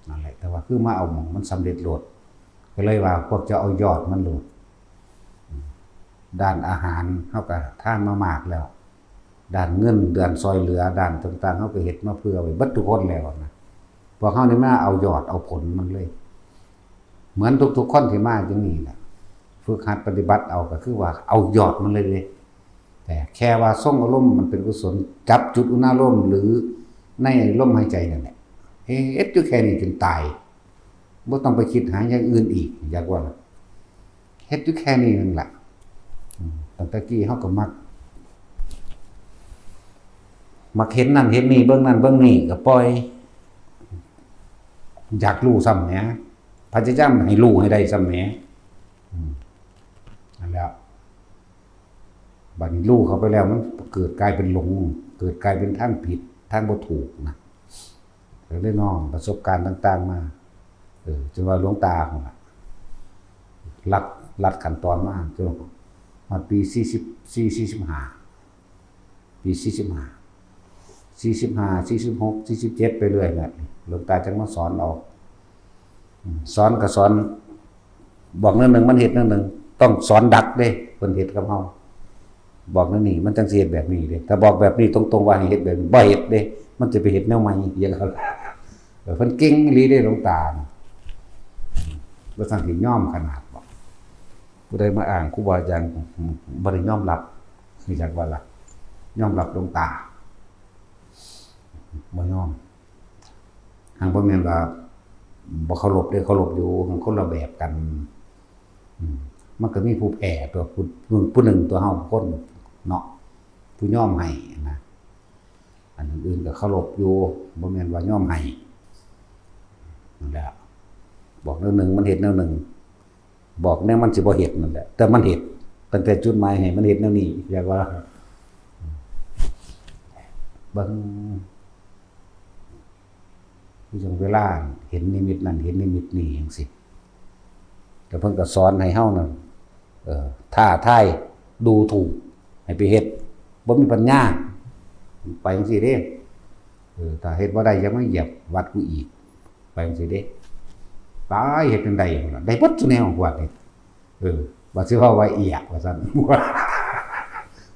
A: นั่นแหละแต่ว่าคือมาเอาหม่องมันสำเร็จโลดก็เลยว่าพวกจะเอายอดมันโลดด้านอาหารเฮาก็ทานมามากแล้วด้านเงินด้านซอยเหลือด้านต่างๆเฮาก็เฮ็ดมาเพื่อไว้เบิดทุกคนแล้วนะพวกเฮานี่มาเอายอดเอาผลมันเลยเหมือนทุกๆคนที่มาจังนี้แหละฝึกหัดปฏิบัติเอาก็คือว่าเอายอดมันเลยแต่แค่ว่าทรงอารมณ์มันเป็นกุศลจับจุดอุณาโลมหรือในลมหายใจนั่นแหละเฮ็ดอยู่แค่นี้จนตายบ่ต้องไปคิดหาอย่างอื่นอีกอยากว่าเฮ็ดอยู่แค่นี้นั่นแหละตั้งแต่กี้เฮาก็มักเห็นนั่นเห็นนี่เบิ่งนั่นเบิ่งนี่ก็ปล่อยอยากรู้ซ้ำแหมพยายามให้รู้ให้ได้ซ้ำแหมนั่นแหละบัดนี้รู้เข้าไปแล้วมันเกิดกลายเป็นหลงเกิดกลายเป็นทางผิดทางบ่ถูกนะก็เลยน้องประสบการณ์ต่างๆมาจนว่าหลวงตาของล่ะลัดขั้นตอนมาจนมาปี45ปี45 46 47ไปเรื่อยน่ะหลวงตาจังมาสอนออกสอนก็สอนบอกเรื่องนึงมันเฮ็ดเรื่องนึงต้องสอนดักเด้เพิ่นเฮ็ดกับเฮาบอกนั่นนี่มันจังสิเฮ็ดแบบนี้เด้ถ้าบอกแบบนี้ตรงๆว่าให้เฮ็ดแบบนี้บ่เฮ็ดเด้มันจะไปเฮ็ดแนวใหม่อย่างนั้นเพิ่นเก่งอีหลีเด้หลวงตาบ่สั่งสิยอมขนาดบ่ผู้ใดมาอ้างครูบาอาจารย์บ่ได้ยอมรับคือจักว่าล่ะยอมรับหลวงตาบ่ยอมทางบ่แม่นว่าบ่เคารพเด้เคารพอยู่มันคนละแบบกันมันก็มีผู้แพ้ตัวผู้หนึ่งตัวเฮาคนเนาะผู้ยอมให้นะอันอื่นก็เคารพอยู่บ่แม่นว่ายอมให้นั่นแหละบอกเรื่องนึงมันเฮ็ดแนวนึงบอกแนวมันสิบ่เฮ็ดนั่นแหละแต่มันเฮ็ดตั้งแต่จุดหมายให้มันเฮ็ดแนวนี้อยากว่าเบิ่งคือจังเวลาเห็นนิมิตนั้นเห็นนิมิตนี้จังซี่แต่เพิ่นก็สอนให้เฮานั่นท้าทายดูถูกให้ไปเฮ็ดบ่มีปัญญาไปจังซี่เด้ถ้าเฮ็ดบ่ได้อย่ามาเหยียบวัดกูอีกไปจังซี่เด้ตายเฮ็ดจังได๋พุ่นน่ะได้เบิดซุแนวว่านี่ว่าสิว่าไว้เอียกว่าซั่น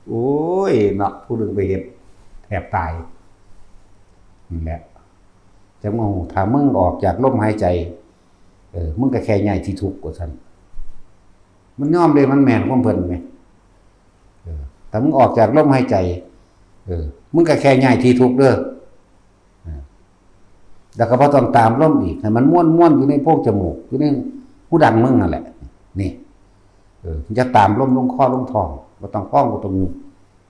A: โอ้ยเนาะผู้นึงไปเฮ็ดแทบตายนี่แหละจังว่าถ้ามึงออกจากลมหายใจมึงก็แค่ย้ายที่ทุกข์ว่าซั่นมันยอมเลยมันแม่นของเพิ่นแหมถ้ามึงออกจากลมหายใจมึงก็แค่ย้ายที่ทุกข์เด้อแล้วก็บ่ต้องตามลมอีกให้มันม่วนๆอยู่ในโพรงจมูกอยู่ในหูดังมึงนั่นแหละนี่จะตามลมลงคอลงท้องบ่ต้องฟ้องบ่ต้องยุบ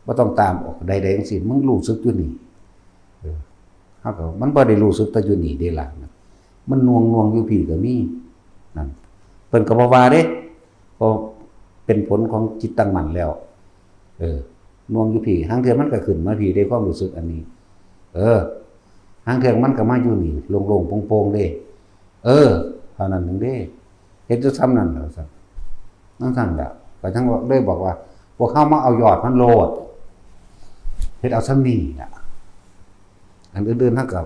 A: บ่ต้องตามออกใดๆจังซี่มึงรู้สึกอยู่นี่เฮาก็มันบ่ได้รู้สึกแต่อยู่นี่เด้ล่ะมันน่วงๆอยู่พี่ก็มีนั่นเพิ่นก็บ่ว่าเด้พอเป็นผลของจิตตั้งมั่นแล้วน่วงอยู่พี่หางเทื่อมันก็ขึ้นมาพี่ได้ความรู้สึกอันนี้หางเทื่อมันก็มาอยู่นี่โล่งๆโปร่งๆเด้เท่านั้นนึงเด้เฮ็ดอยู่ซ้ำนั่นแล้วซั่นนั่นซั่นแหละก็ทั้งเลยบอกว่าพวกเฮามาเอายอดมันโลดเฮ็ดเอาซ้ำนี้น่ะอันอื่นๆเฮาก็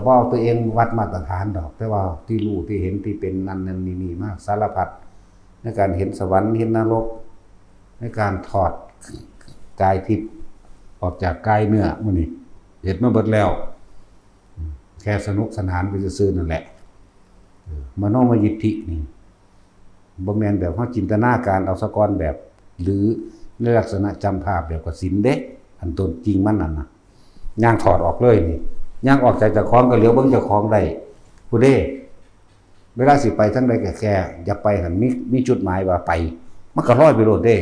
A: บ่เอาตัวเองวัดมาตรฐานดอกแต่ว่าที่รู้ที่เห็นที่เป็นนั่นนี่มากสารพัดในการเห็นสวรรค์เห็นนรกในการถอดกายทิพย์ออกจากกายเนื้อมื้อนี้เฮ็ดมาเบิดแล้วแค่สนุกสนานไปซื่อๆนั่นแหละมโนมยิทธินี่บ่แม่นแบบเฮาจินตนาการเอาซะก่อนแบบหรือในลักษณะจำภาพแบบกสินเด้อันต้นจริงมันนั่นน่ะย่างถอดออกเลยนี่ย่างออกจากเจ้าของก็เหลียวเบิ่งเจ้าของได้ผู้ใดเวลาสิไปทางใดก็แค่อย่าไปหั่นมีจุดหมายว่าไป มันก็ลอยไปโลดเด้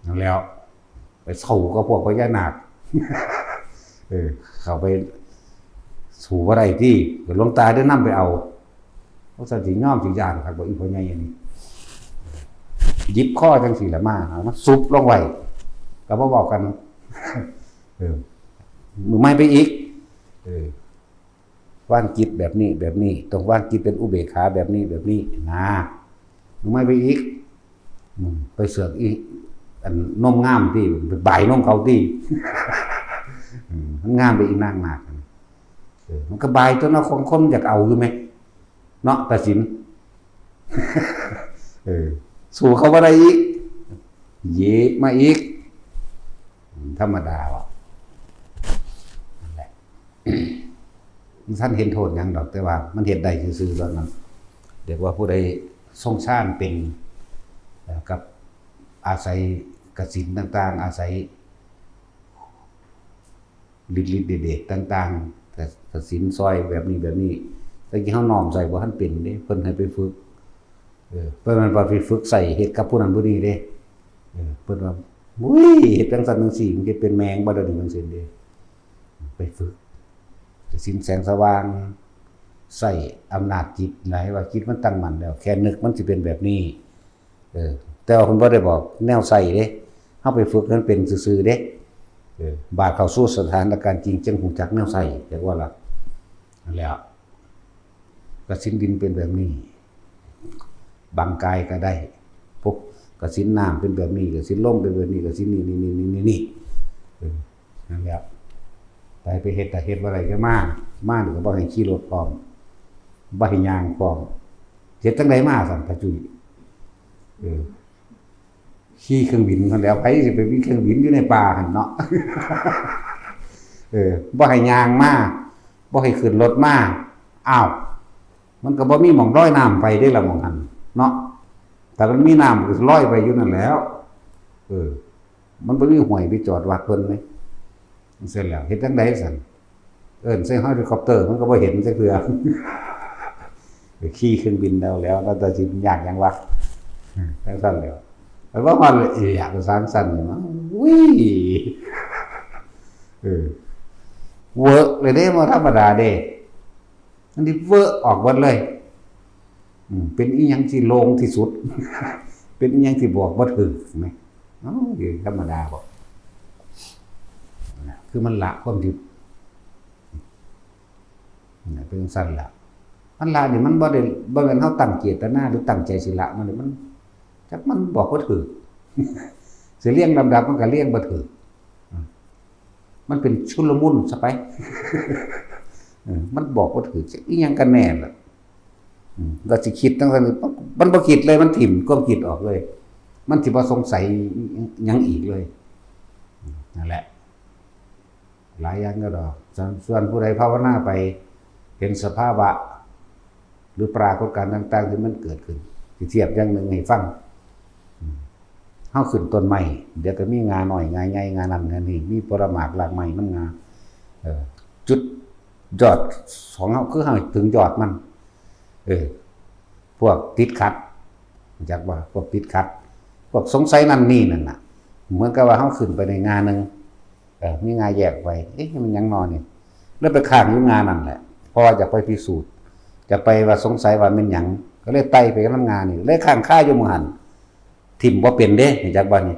A: นั่นแล้วไปเสู้กับพวกพญานาคเข้าไปสู่บ่ได้ที่หลวงตาได้นำไปเอาเพราะสันสิย่อมสิย่านครับบ่อีพ่อใหญ่อันนี้หยิบข้อจังซี่ละมาเอามาซุบลงไว้ก็บ่บอกกันมือไม่ไปอีกว่างจิตแบบนี้ต้องว่างจิตเป็นอุเบกขาแบบนี้นะมือไม่ไปอีกไปเสือกอีกอันนมงามที่บ่ายนมเขาที่มันงามไปอีกนางมากมันก็บายตัวเนาะคนอยากเอาอยู่ไหมเนาะตัดสินสู่เขาว่าได้อีกเย็บมาอีกธรรมดาวะนั่นแหละท่านเห็นโทษยังดอกแต่ว่ามันเห็นได้ซื่อๆตอนนั้นเรียกว่าผู้ใดทรงชาติเป็นกับอาศัยกสินต่างๆอาศัยฤทธิ์เดชต่างๆแต่กสินซอยแบบนี้แต่กี้เขาน้อมใส่บ่ทันเป็นเด้เพิ่นให้ไปฝึกเพิ่นมันไปฝึกใส่เฮ็ดกับผู้นั้นผู้นี้เด้เพิ่นว่าอุ้ยเฮ็ดจังซั่นจังซี่มันจะเป็นแมงบ่ได้จังซี่เด้ไปฝึกสินแสงสว่างใส่อำนาจจิตไหนว่าจิตมันตั้งมั่นแล้วแค่นึกมันสิเป็นแบบนี้แต่ว่าเพิ่นบ่ได้บอกแนวใส่เด้เฮาไปฝึกนั้นเป็นซื่อๆเด้บาดเข้าสู่สถานการณ์จริงจังหูจักแนวใส่เรียกว่าล่ะนั่นแหละกสินดินเป็นแบบนี้บางกายก็ได้พวกกสินน้ำเป็นแบบนี้กสินลมเป็นแบบนี้กสินนี่นั่นแหละไปเฮ็ดแต่เฮ็ดบ่ได้ก็มานี่ก็บ่ให้ขี่รถพร้อมบ่ให้ย่างพร้อมเฮ็ดจังได๋มาซั่นพระจุ้ยขี่เครื่องบินคั่นแล้วไผสิไปวิ่งเครื่องบินอยู่ในป่าหั่นเนาะบ่ให้ย่างมาบ่ให้ขึ้นรถมาอ้าวมันก็บ่มีหม่องลอยน้ำไปได้ล่ะหม่องหั่นเนาะแต่มันมีน้ำก็ลอยไปอยู่นั่นแล้วมันบ่มีห้วยไปจอดวัดเพิ่นเลยเสร็จแล้วเฮ็ดจังได๋ซั่นใส่เฮลิคอปเตอร์มันก็บ่เห็นจักเทื่อไปขี่เครื่องบินแล้วแต่สิยากหยังวะจังซั่นแล้วแต่ว่ามันอยากสร้างสรรค์เนาะอุ้ยเวิร์กเลยเด้บ่ธรรมดาเด้อันนี้เวิร์กออกหมดเลยเป็นอีหยังที่โล่งที่สุดเป็นอีหยังที่บอกบ่ถึงไหมธรรมดาบ่คือมันละความที่เป็นสั่นละมันละนี่มันบ่ได้บ่แม่นเฮาตั้งเจตนาหรือตั้งใจสิละมันจักมันบอกบ่ถึงสิเรียงลำดับมันก็เรียงบ่ถึงมันเป็นชุลมุนซะไปมันบอกบ่ถึงอีหยังกันแน่ล่ะก็สิคิดจังซั่นมันบ่คิดเลยมันถิ่มความคิดออกเลยมันสิบ่สงสัยหยังอีกเลยนั่นแหละหลายอย่างก็ดอกส่วนผู้ใดภาวนาไปเห็นสภาวะหรือปรากฏการณ์ต่างๆที่มันเกิดขึ้นสิเทียบอย่างนึงให้ฟังเฮาขึ้นต้นไม้เดี๋ยวก็มีงาน้อยงาใหญ่งานั้นงานี้มีปรมากรากไม้นำงาจุดยอดของเฮาคือเฮาถึงยอดมันพวกติดขัดจักว่าพวกติดขัดพวกสงสัยนั่นนี่นั่นน่ะเหมือนกับว่าเฮาขึ้นไปในงานนึงมีงานแยกไว้มันยังนอนนี่แล้วไปข้างอยู่งานนั่นแหละเพราะว่าจะไปพิสูจน์จะไปว่าสงสัยว่ามันหยังก็เลยไต่ไปกับงานนี่เลยข้างค่าอยู่หมู่หั่นทิ่มบ่เป็นเด้จักว่านี่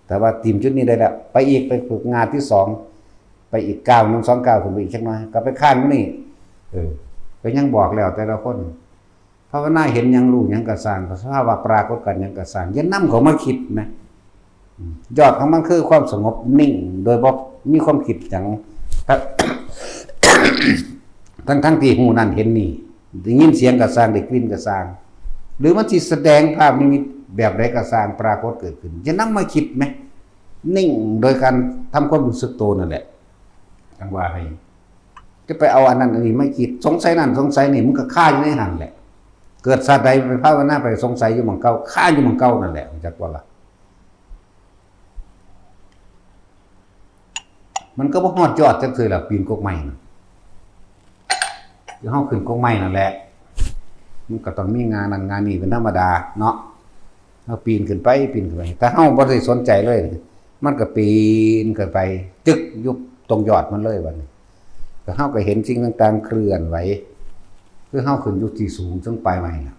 A: แต่ว่าทีมชุดนี้ได้แล้วไปอีกไปฝึกงานที่2ไปอีก9 1 2 9ขึ้นไปอีกจักหน่อยก็ไปข้างอยู่นี่ก็ยังบอกแล้วแต่ละคนภาวนาเห็นหยังรู้หยังก็สร้างสภาวะปรากฏกันหยังก็สร้างอย่านำเขามาคิดนะยอดของมันคือความสงบนิ่งโดยบ่มีความคิดหยังทั้งที่หูนั่นเห็นนี่ได้ยินเสียงก็สร้างได้กลิ่นก็สร้างหรือมันสิแสดงภาพนิมิตแบบใดก็สร้างปรากฏเกิดขึ้นอย่านำมาคิดมั้ยนิ่งโดยการทำความรู้สึกตัวนั่นแหละจังว่าให้จะไปเอาอันนั้นอันนี้ไม่คิดสงสัยนั่นสงสัยนี่มันก็คาอยู่ในหั่นแหละเกิดชาติใดไปภาวนาไปสงสัยอยู่หม้องเก่าคาอยู่หม้องเก่านั่นแหละจักว่าล่ะมันก็บ่ฮอดยอดจักเทื่อล่ะปีนกกไม้น่ะคือเฮาขึ้นกกไม้นั่นแหละมันก็ต้องมีงานนั่นงานนี้เป็นธรรมดาเนาะ เฮาปีนขึ้นไปถ้าเฮาบ่ได้สนใจเลยมันก็ปีนขึ้นไปจึกยุบตรงยอดมันเลยบัดนี้ก็เฮาก็เห็นสิ่งต่างๆเคลื่อนไหวคือเฮาขึ้นอยู่ที่สูงจังปลายไม้น่ะ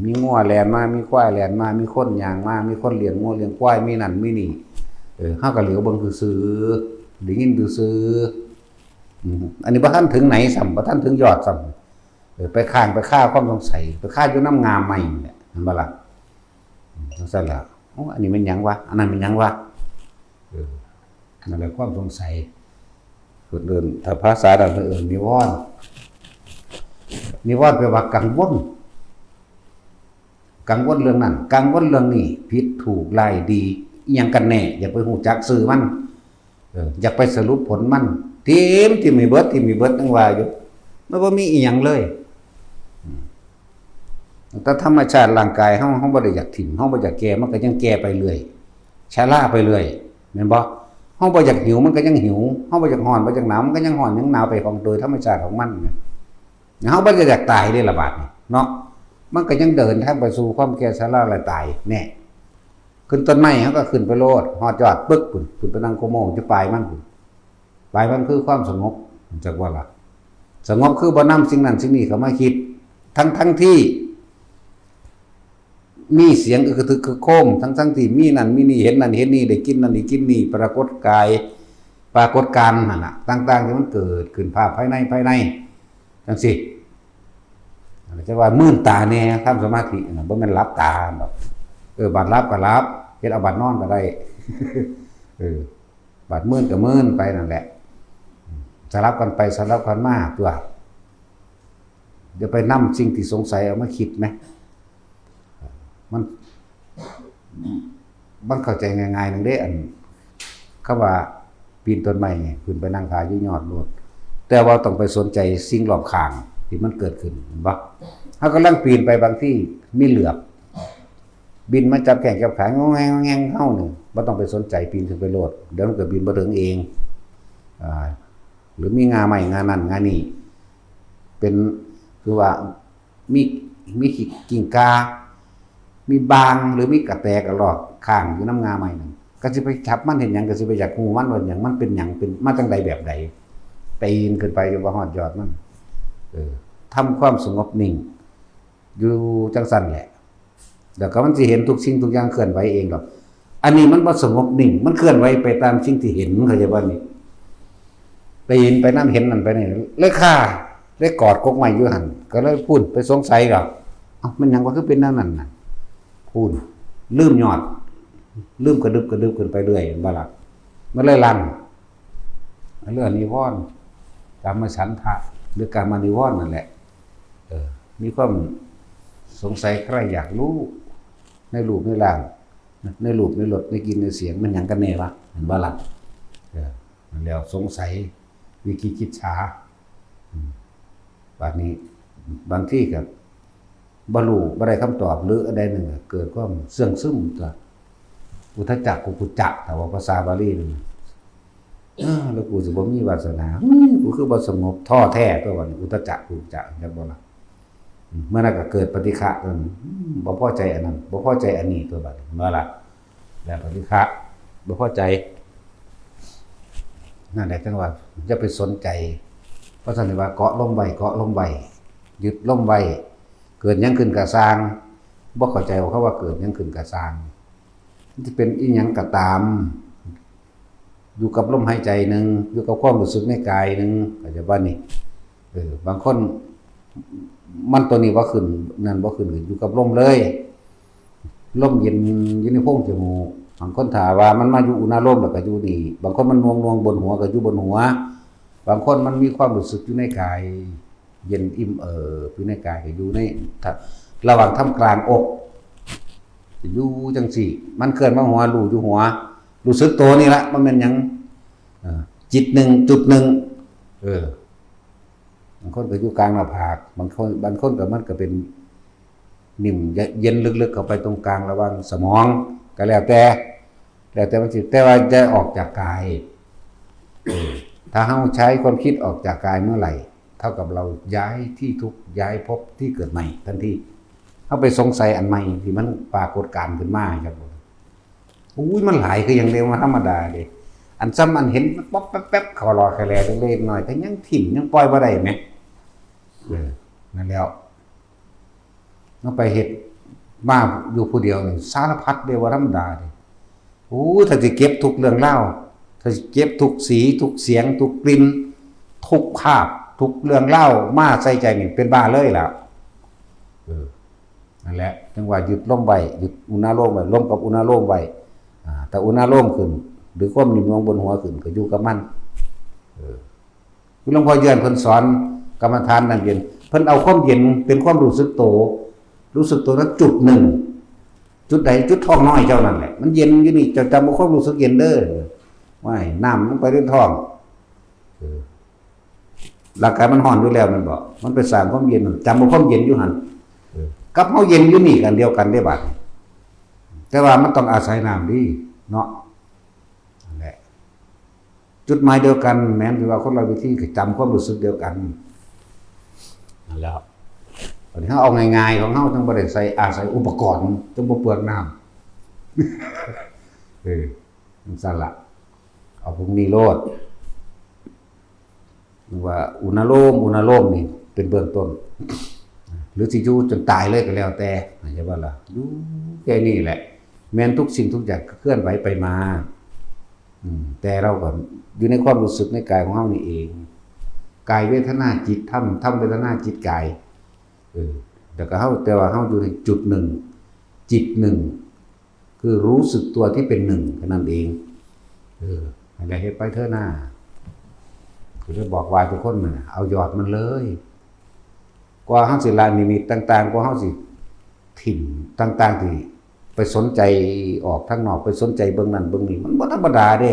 A: มีงัวแล่นมามีควายแล่นมามีคนย่างมามีคนเลี้ยงงัวเลี้ยงควายมีนั่นมีนี่เฮาก็เหลียวเบิ่งซื่อๆได้ยินซื่ออันนี้บ่ทันถึงไหนซ้ำบ่ทันถึงยอดซ้ำไปข้างไปฆ่าความสงสัยไปฆ่าอยู่น้ำงามใหม่เนี่ยเห็นบ่ล่ะจังซั่นล่ะอันนี้มันหยังวะอันนั้นมันหยังวะนั่นแหละความสงสัยคนอื่นถ้าภาษาดั้งเดิมนิวรณ์แปลว่ากังวลเรื่องนั้นกังวลเรื่องนี้ผิดถูกไล่ดีอีหยังกันแน่อย่าไปฮู้จักสื่อมันอยากไปสรุปผลมันทีมมีเบิดจังว่าอยู่มันบ่มีอีหยังเลยแต่ธรรมชาติร่างกายเฮาบ่ได้อยากถิ่มเฮาบ่อยากแก่มันก็ยังแก่ไปเรื่อยชราไปเรื่อยแม่นบ่เฮาบ่อยากหิวมันก็ยังหิวเฮาบ่อยากร้อนบ่อยากหนาวมันก็ยังร้อนยังหนาวไปของโดยธรรมชาติของมันเฮาบ่อยากตายเด้ล่ะบาดนี้เนาะมันก็ยังเดินทางไปสู่ความแก่ชราและตายแน่ขึ้นต้นไม้เฮาก็ขึ้นไปโลดฮอดยอดปึ๊กพุ่นขึ้นไปนั่งโคโมอยู่ปลายมันพุ่นปลายมันคือความสงบจักว่าล่ะสงบคือบ่นำสิ่งนั้นสิ่งนี้เข้ามาคิดทั้งที่มีเสียงอึกทึกคือโคมทั้งที่มีนั่นมีนี่เห็นนั่นเห็นนี่ได้กินนั่นได้กินนี่ปรากฏการณ์นั่นน่ะต่างๆที่มันเกิดขึ้นภาพภายในจังซี่จะว่ามื่นตาแน่ทำสมาธิน่ะบ่แม่นหลับตาดอกบัดหลับก็หลับเฮ็ดเอาบัดนอนก็ได้บัดมื่นก็มื่นไปนั่นแหละสลับกันไปสลับกันมาตัวเดี๋ยวไปนำสิ่งที่สงสัยเอามาคิดไหมมันเข้าใจง่ายๆนึงเด้อันคำว่าปีนต้นไม้ขึ้นไปนั่งขาอยู่ยอดโลดแต่ว่าต้องไปสนใจสิ่งรอบข้างที่มันเกิดขึ้นเห็นบ่เฮากำลังปีนไปบางที่มีเหลือบบินมาจับแข้งจับขางงแงงเฮานี่บ่ต้องไปสนใจปีนขึ้นไปโลดเดี๋ยวมันก็บินบ่ถึงเองหรือมีงาใหม่งานั่นงานี่เป็นคือว่ามีกิ่งกามีบางหรือมีกระแตกระรอกข้างอยู่น้ำงาใหม่นั่นก็สิไปจับมันเห็นหยังก็สิไปอยากฮู้มันว่าหยังมันเป็นหยังเป็นมาจังใดแบบใดปีนขึ้นไปอยู่บ่ฮอดยอดมันทำความสงบนิ่งอยู่จังซั่นแหละเดี๋ยวก็มันสิเห็นทุกสิ่งทุกอย่างเคลื่อนไหวเองหรอกอันนี้มันบ่สงบนิ่งมันเคลื่อนไหวไปตามสิ่งที่เห็นเข้าใจบ่นี่ปีนไปนำเห็นนั่นไปนี่เลยฆ่าได้กอดกกไม้อยู่หั่นก็เลยพูดไปสงสัยก็มันหยังว่าคือเป็นแนวนั้นน่ะพูดลืมยอดลืมกระดึบขึ้นไปเรื่อยบ่ล่ะมันเลยลั่นเรื่องนิวรณ์กามฉันทะหรือกามนิวรณ์นั่นแหละมีความสงสัยใครอยากรู้ในรูปในร่างในรูปในรสในกลิ่นในเสียงมันหยังกันแน่วะเห็นบ่ล่ะแล้วสงสัยวิกิกิจฉาบัดนี้บางที่ก็บ่รู้บ่ได้คำตอบหรืออะไรนึงเกิดความเสื่องซึมตัวอุทจักกุกุจักแต่ว่าภาษาบาลีนี่แล้วกูสิบ่มีวาสนากูคือบ่สงบท้อแท้ตัววันอุทจักกุกุจักจังบ่ล่ะเมื่อนั้นก็เกิดปฏิฆะตัวบ่พอใจอันนั้นบ่พอใจอันนี้ตัวบัดเมื่อล่ะแล้วปฏิฆะบ่พอใจนั่นแหละจังว่าอย่าไปสนใจเพราะฉะนั้นว่าเกาะลมไว้ยึดลมไว้เกิดหยังขึ้นก็สร้างบ่เข้าใจว่าเขาว่าเกิดหยังขึ้นก็สร้างมันสิเป็นอีหยังก็ตามอยู่กับลมหายใจนึงอยู่กับความรู้สึกในกายนึงก็จะว่านี่บางคนมันตัวนี้บ่ขึ้นนั่นบ่ขึ้นอยู่กับลมเลยลมเย็นอยู่ในโพรงจมูกบางคนถามว่ามันมาอยู่อุณหภูมิแล้วก็อยู่นี่บางคนมันนวงบนหัวก็อยู่บนหัวบางคนมันมีความรู้สึกอยู่ในกายเย็นอิ่มอยู่ในกายก็อยู่ในระหว่างท่ามกลางอกอยู่จังสี่มันเคลื่อนมาหัวรู้อยู่หัวรู้สึกตัวนี่ละมันเป็นหยังจิตหนึ่งจุดหนึ่งบางคนก็อยู่กลางหน้าผากบางคนก็มันก็เป็นนิ่มเย็นลึกๆเข้าไปตรงกลางระหว่างสมองก็แล้วแต่มันสิแต่ว่าจะออกจากกายถ้าเฮาใช้ความคิดออกจากกายเมื่อไหร่เท่ากับเราย้ายที่ทุกย้ายภพที่เกิดใหม่ทันที เฮาไปสงสัยอันใหม่ที่มันปรากฏการณ์ขึ้นมาครับอุ้ยมันหลายคืออย่างเดียวมาธรรมดาเด้อันซ้ำอันเห็นป๊อบแป๊บๆเข้ารอแค่แลเล็กๆน้อยก็ยังถิ่มยังปล่อยบ่ได้แหมนั่นแล้วมันไปเฮ็ดมาอยู่ผู้เดียวนี่สารพัดเด้ว่าธรรมดาเด้โอ้ถ้าสิเก็บทุกเรื่องเล่าถ้าสิเก็บทุกสีทุกเสียงทุกกลิ่นทุกภาพทุกเรื่องเล่ามาใส่ใจนี่เป็นบ้าเลยล่ะนั่นแหละจังว่าหยุดลมไว้หยุดอุณาโลมไว้ลมกับอุณาโลมไว้แต่อุณาโลมขึ้นหรือความนิ่มนวลบนหัวขึ้นก็อยู่กับมันคือหลวงพ่อเยือนเพิ่นสอนกรรมฐานนั่นเย็นเพิ่นเอาความเย็นเป็นความรู้สึกโตนั้นจุดหนึ่งจุดใดจุดท้องน้อยเจ้านั่นแหละมันเย็นอยู่นี่จะจำความรู้สึกเย็นเด้อว่าน้ำมันไปด้วยท้องร่างกายมันร้อนอยู่แล้วมันบอกมันไปสร้างความเย็นจำความเย็นอยู่หั่นกับเฮาเย็นอยู่นี่กันเดียวกันได้บัดแต่ว่ามันต้องอาศัยน้ำดีเนาะนั่นแหละจุดหมายเดียวกันแม้นว่าคนละวิธีก็จำความรู้สึกเดียวกันนั่นแหละตอนนี้เฮาเอาง่ายๆของเฮาทั้งบ่ได้ใส่อาศัยอุปกรณ์จังบ่เปลืองน้ำจังซั่นล่ะเอาพวกนี้โลดว่าอุณาโลมนี่เป็นเบื้องต้นหรือสิอยู่จนตายเลยก็แล้วแต่ใช่ป่ะล่ะอยู่แค่นี้แหละแม้นทุกสิ่งทุกอย่างก็เคลื่อนไหวไปมาแต่เราก็อยู่ในความรู้สึกในกายของเฮานี่เองกายเวทนาจิตธรรมเวทนาจิตกายแต่ว่าเฮาอยู่ในจุดหนึ่งจิตหนึ่งคือรู้สึกตัวที่เป็นหนึ่งแค่นั้นเองอะไรเฮ็ดไปเถอะหน้าคือจะบอกว่าทุกคนน่ะเอายอดมันเลยกว่าเฮาสิละนิมิตต่างๆกว่าเฮาสิถิ่มต่างๆที่ไปสนใจออกทางนอกไปสนใจเบิ่งนั่นเบิ่งนี่มันบ่ธรรมดาเด้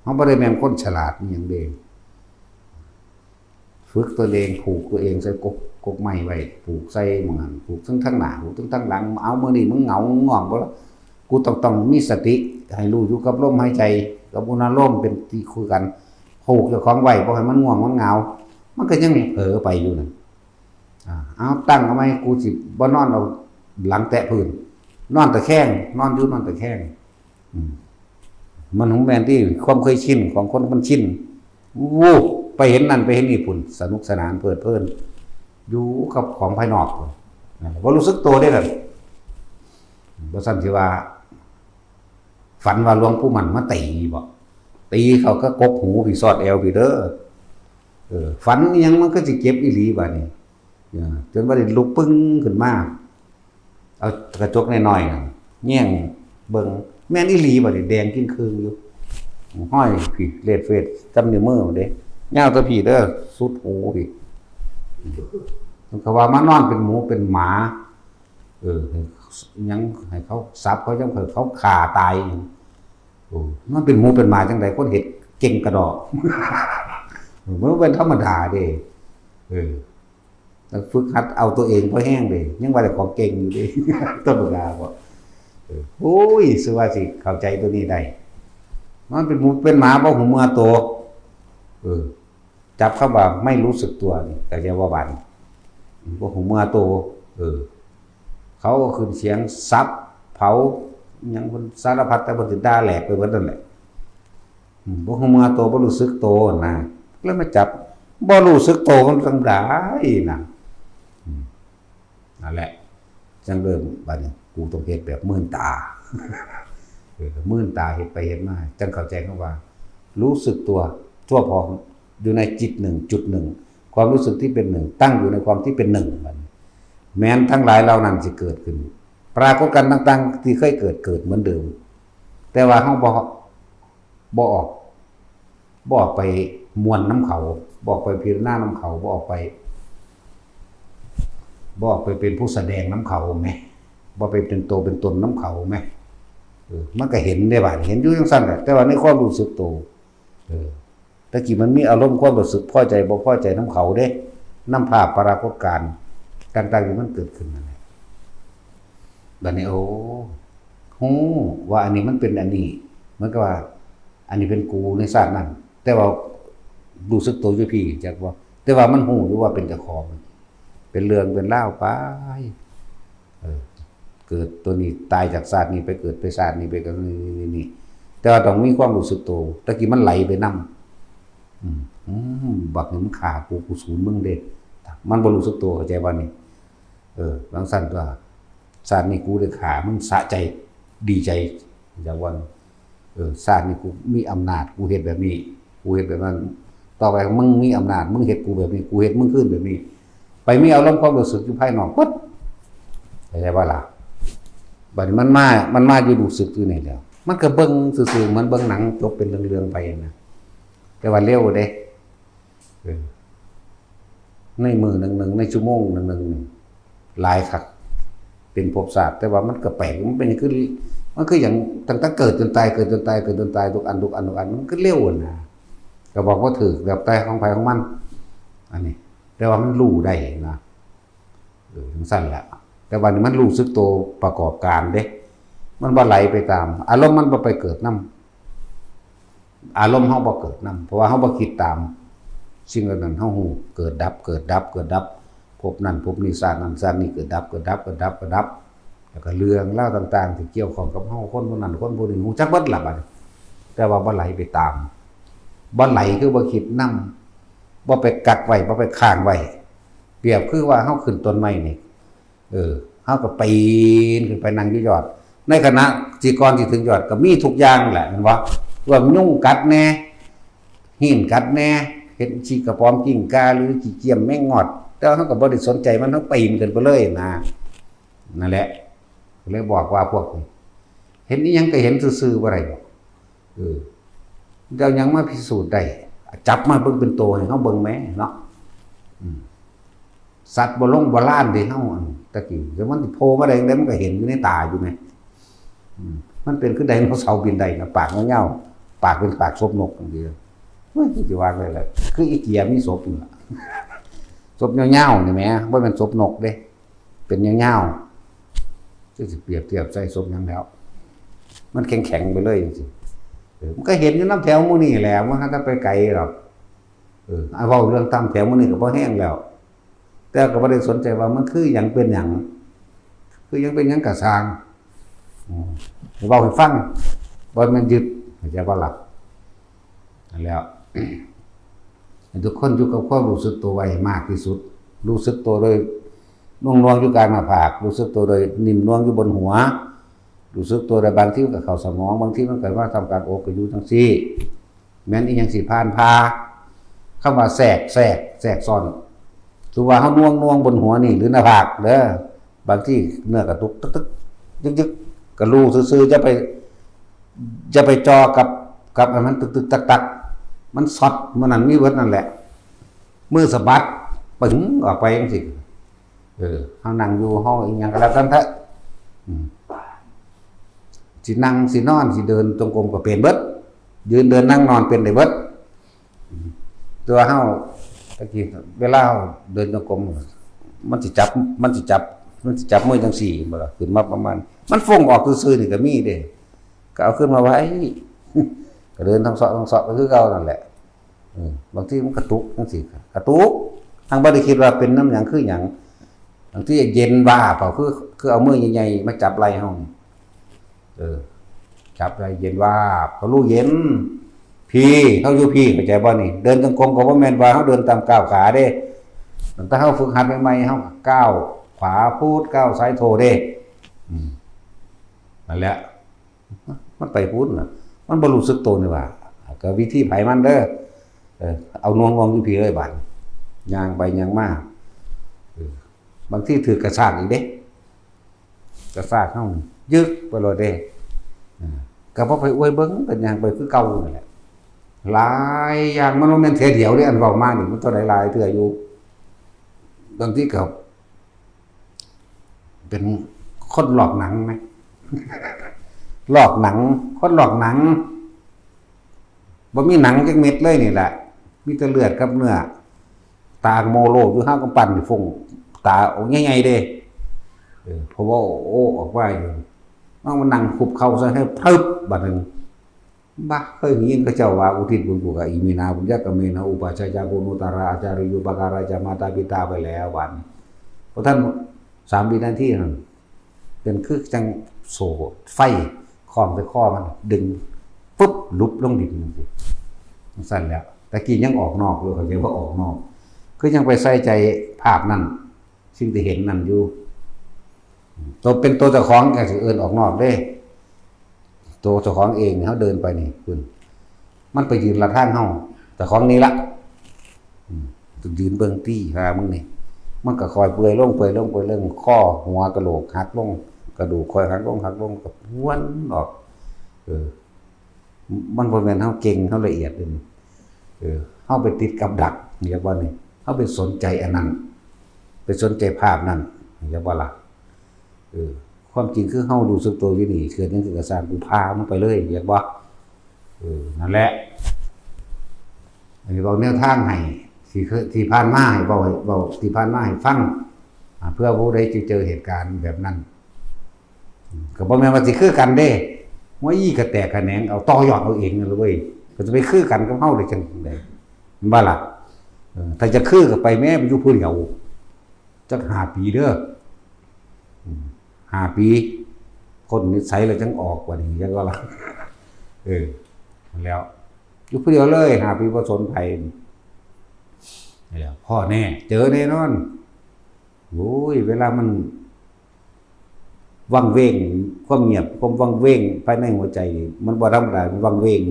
A: เฮาบ่ได้แม่นคนฉลาดอีหยังเด้ฝึกตัวเองผูกตัวเองใส่กกไม้ไว้ผูกใส่หม่องนั้นผูกทั้งหน้าผูกทั้งหลังเอามื้อนี้มึงเหงาง่วงบ่ล่ะกูต้องมีสติให้รู้อยู่กับลมหายใจกับอุณาโลมเป็นที่คุยกันผูกเจ้าของไว้บ่ให้มันง่วงมันเหงามันก็ยังเผลอไปอยู่นั่นเอาตั้งเอาไว้กูสิบ่นอนเอาหลังแตะพื้นนอนตะแคงนอนอยู่นอนตะแคงมันของแม่นที่ความเคยชินของคนมันชินวู้ไปเห็นนั่นไปเห็นนี่พุ่นสนุกสนานเพลิดเพลินอยู่กับของภายนอกบ่รู้สึกตัวได้ล่ะบ่ซั่นสิว่าฝันว่าหลวงปู่มั่นมาตีเขาก็กบหูพี่ซอดแอวพี่เด้อฝันอีหยังมันก็สิเก็บอีหลีบัดนี้จนว่าได้ลุกปึ้งขึ้นมาเอากระจกน้อยๆแง่งเบิ่งแม่นอีหลีบัดนี้แดงกินคืนอยู่ห้อยพี่เลดเฟซจำนิ้วมือเด้ยาวตะพี่เด้อสุดหูพี่มันก็ว่ามานอนเป็นหมูเป็นหมายังให้เขาสับเขาจังเขาฆ่าตายมันเป็นหมูเป็นหมาจังได๋คนเฮ็ดเก่งกระดอกมันเป็นธรรมดาเด้ต้องฝึกหัดเอาตัวเองพอแห้งเด้ยังว่าแต่ของเก่งอยู่เด้ธรรมดาบ่โอ้ยสิว่าสิเข้าใจตัวนี้ได้มันเป็นหมูเป็นหมาบ่หูเมื่อโตจับคำว่าไม่รู้สึกตัวนี่ก็จะว่าบัดบ่หูเมื่อโตเขาก็ขึ้นเสียงซับเผาหยังเพิ่นสารพัดแต่เพิ่นสิด่าแหลกไปเบิดนั่นแหละบ่ฮู้เมื่อโตบ่รู้สึกโตนะแล้วมาจับบ่รู้สึกโตมันจังได๋น่ะนั่นแหละจังเริ่มบัดนี้กูต้องเฮ็ดแบบมื่นตามื่นตาเฮ็ดไปเฮ็ดมาจังเข้าใจคำว่ารู้สึกตัวทั่วพร้อมอยู่ในจิตหนึ่งจุดหนึ่งความรู้สึกที่เป็นหนึ่งตั้งอยู่ในความที่เป็นหนึ่งมันแม้นทั้งหลายเหล่านั้นสิเกิดขึ้นปรากฏการณ์ต่างๆที่เคยเกิดเหมือนเดิมแต่ว่าเฮาบ่ออกไปมวลน้ำเขาบ่ออกไปพิจารณาน้ำเขาบ่ออกไปเป็นผู้แสดงน้ำเขาแม่บ่ไปเป็นตัวเป็นตนน้ำเขาแม่มันก็เห็นได้ว่าเห็นอยู่จังซั่นแหละแต่ว่าในความรู้สึกตัวตะกี้มันมีอารมณ์ความรู้สึกพอใจบ่พอใจน้ำเขาเด้น้ำภาพปรากฏการณ์ต่างๆที่มันเกิดขึ้นนั่นแหละบัดนี้โอ้โหว่าอันนี้มันเป็นอันนี้มันก็ว่าอันนี้เป็นกูในชาตินั้นแต่ว่ารู้สึกตัวอยู่พี่จักว่าแต่ว่ามันฮู้อยู่ว่าเป็นเจ้าของเป็นเรื่องเป็นราวไป เกิดตัวนี้ตายจากชาตินี้ไปเกิดไปชาตินี้ไปเกิดนี่แต่ว่าต้องมีความรู้สึกตัวตะกี้มันไหลไปนำบักนี่มันฆ่ากูสูญมึงเด้มันบ่รู้สึกตัวเข้าใจบ่นี่บางสั่นว่าชาตินี้กูได้ฆ่ามึงสะใจดีใจอย่างว่าชาตินี้กูมีอำนาจกูเฮ็ดแบบนี้กูเฮ็ดแบบนั้นต่อไปมึงมีอำนาจมึงเฮ็ดกูแบบนี้กูเฮ็ดมึงขึ้นแบบนี้ไปมีอารมณ์ความรู้สึกอยู่ภายนอกปึ๊ดเข้าใจบ่ล่ะบัดนี้มันมาอยู่รู้สึกอยู่นี่แล้วมันก็เบิ่งซื่อๆเหมือนเบิ่งหนังจบเป็นเรื่องๆไปนะแต่ว่าเร็วเด้ในมื้อนึงในชั่วโมงนึงหลายคักเป็นภพชาติแต่ว่ามันก็แปลกมันเป็นมันคืออย่างตั้งแต่เกิดจนตายเกิดจนตายเกิดจนตายทุกอันมันก็เร็วนะก็บอกว่าถือแบบแต่ของไผของมันอันนี้แต่ว่ามันรู้ได้นะจังซั่นแหละแต่ว่านี่มันรู้สึกตัวประกอบการเด้มันบ่ไหลไปตามอารมณ์มันบ่ไปเกิดนำอารมณ์เฮาบ่เกิดนำเพราะว่าเฮาบ่คิดตามสิ่งนั้นเฮาฮู้เกิดดับพบนั้นพบนี้ชาตินั้นชาตินี้เกิดดับแล้วก็เรื่องเล่าต่างๆที่เกี่ยวข้องกับเฮาคนผู้นั้นคนผู้นี้ฮู้จักเบิดล่ะบัดแต่ว่าบ่ไหลไปตามบ่ไหลคือบ่คิดนำบ่ไปกักไว้บ่ไปค้างไว้เปรียบคือว่าเฮาขึ้นต้นไม้นี่เฮาก็ปีนขึ้นไปนั่งอยู่ยอดในขณะที่ก่อนสิถึงยอดก็มีทุกอย่างแหละแม่นบ่ว่ายุงกัดแน่หินกัดแน่เห็นชีกระปอมกิ้งกาหรือขี้เกียมแมงงอดแต่เฮาก็บ่ได้สนใจมันเฮาปีนขึ้นไปเลยนะนั่นแหละเลยบอกว่าพวกนี้เห็นอีหยังก็เห็นซื่อๆบ่ได้ดอกเจ้ายังมาพิสูจน์ได้จับมาเบิ่งเป็นโตให้เฮาเบิ่งแม่เนาะสัตว์บ่ลงบ่ล้านเด้เฮาตะกี้แต่มันสิโผล่มาได้มันก็เห็นอยู่ในตาอยู่แม่มันเป็นคือไดโนเสาร์บินได้นะปากยาวๆปากเป็นปากศพนกจังซี่เฮ้ยสิว่าได้แหละคืออีเกียมีศพนี่ล่ะศพยาวๆนี่แหมบ่แม่นศพนกเด้เป็นยาวๆสิเปรียบเทียบใส่ศพหยังแล้วมันแข็งๆไปเลยจังซี่มันก็เห็นอยู่นำแถวหมู่นี้แหละมันถ้าไปไกลหรอกเอาเว้าเรื่องตามแถวหมู่นี้ก็บ่แห้งแล้วแต่ก็บ่ได้สนใจว่ามันคือหยังเป็นหยังคือหยังเป็นหยังก็สร้างเว้าให้ฟังบ่แม่นยึดเข้าใจบ่ล่ะนั่นแล้วทุกคนอยู่กับความรู้สึกตัวไว้มากที่สุดรู้สึกตัวโดยนุ่งนวงอยู่กลางหน้าผากรู้สึกตัวโดยนิ่มนวลอยู่บนหัวรู้สึกตัวโดยบางทีมันก็เข้าสมองบางทีมันก็ว่าทำการอกก็อยู่จังซี่แม้นอีหยังสิผ่านพาคำว่าแทรกซ้อนถือว่าเฮาน่วงบนหัวนี่หรือหน้าผากเด้อบางทีเนื้อกระตุกตึกๆยึกๆก็รู้ซื่อๆจะไปจอกับอันนั้นตึกๆตักๆมันช็อตมันนั่นมีเบิดนั่นแหละมือสะบัดปึ๋งออกไปจังซี่เฮานั่งอยู่เฮาอีหยังก็แล้วกันเถอะสินั่งสินอนสิเดินจงกรมก็เป็นเบิดยืนเดินนั่งนอนเป็นได้เบิดตัวเฮาตะกี้เวลาเฮาเดินจงกรมมันสิจับมือจังซี่บ่ล่ะขึ้นมาประมาณมันฟงออกซื่อๆนี่ก็มีเด้ก็เอาขึ้นมาไว้ก็เดินทางเสาะก็คือเก่านั่นแหละบางทีมันกระตุกจังซี่กระตุกทางบ่ได้คิดว่าเป็นน้ำหยังคือหยังบางทีเย็นว่าเปล่าคือเอามือใหญ่ๆมาจับไหล่เฮาจับไหล่เย็นว่าก็รู้เย็นพี่เฮาอยู่พี่เข้าใจบ่นี่เดินจงกรมก็บ่แม่นว่าเฮาเดินตามก้าวขาเด้ตั้งแต่เฮาฝึกหัดใหม่ๆเฮาก้าวขวาพูดก้าวซ้ายโทเด้นั่นแหละมันไปพูดน่ะมันบ่รู้สึกตัวนี่ว่าก็วิธีไผมันเด้อเอานวงอยู่พี่เอ้ยบัดย่างไปย่างมาบางทีถือกระชากอีกเด้กระชากเฮายึกไปเลยเด้ก็บ่ไปอวยเบิ่งเป็นหยังไปคือเก่านั่นแหละหลายอย่างมันบ่แม่นเทื่อเดียวเด้อันเว้ามานี่มันเท่าใดหลายเทื่ออยู่บางทีก็เป็นคนหลอกหนังไหมหลอกหนังคนหลอกหนังบ่มีหนังจักเม็ดเลยนี่แหละมีแต่เลือดกับเนื้อตาโมโลอยู่ห้ากับปั่นฟงตาออกใหญ่ๆเด้เพราะว่าโอ้ออกว่าอยู่มันนั่งคุบเข่าซะให้พึบบัดนึงบ้าเคยยินเขาเจ้าว่าอุทิศบุญกุศลอิมินาบุญญกเมนะอุปาชายาโกนุตาราอาจาริยุปการาจามาตาปิตาไปแล้ววันเพราะท่าน3 วินาทีนั่น เป็นคือจังโซ่ไฟคล้องไปข้อมันดึงปุ๊บลุบลงดินจังซี่สั่นแล้วตะกี้ยังออกนอกเลยเขาเรียกว่าออกนอกคือยังไปใส่ใจภาพนั้นสิ่งที่เห็นนั่นอยู่ตัวเป็นตัวเจ้าของก็สิเอิ้นออกนอกเด้ตัวเจ้าของเองเฮาเดินไปนี่คุณมันไปยืนละทางเฮาเจ้าของนี้ละต้องยืนเบิ่งตี้หามึงนี่มันก็คอยเปื่อยลงข้อหัวกะโหลกหักลงกระดูกคอยหักลงก็ม้วนออกมันบ่แม่นเฮาเก่งเฮาละเอียดเด้เฮาไปติดกับดักเรียกว่านี่เฮาไปสนใจอันนั้นไปสนใจภาพนั้นเรียกว่าล่ะความจริงคือเฮารู้สึกตัวอยู่นี่คือนั่นคือกระสานกูพามันไปเลยเรียกว่านั่นแหละอันนี้เว้าแนวทางให้ที่ผ่านมาให้เว้าที่ผ่านมาให้ฟังเพื่อผู้ใดจะเจอเหตุการณ์แบบนั้นก็บ่แม่นว่าสิคือกันเด้หัวอี้ก็แตกแขนงเอาต่อยอดเอาเองนั่นเลยเว้ยก็จะไปคือกันกับเฮาได้จังได๋บ่ล่ะถ้าจะคือก็ไปแม่ไปอยู่ผู้เดียวจัก5 ปีเด้อ5 ปีคนนิสัยแล้วจังออกกว่านี้จังว่าล่ะแล้วอยู่ผู้เดียวเลย5 ปีบ่สนไผนี่แหละพ่อแน่เจอแน่นอนโอ้ยเวลามันวังเวงความเงียบความวังเวงภายในหัวใจมันบ่ธรรมดามันวังเวง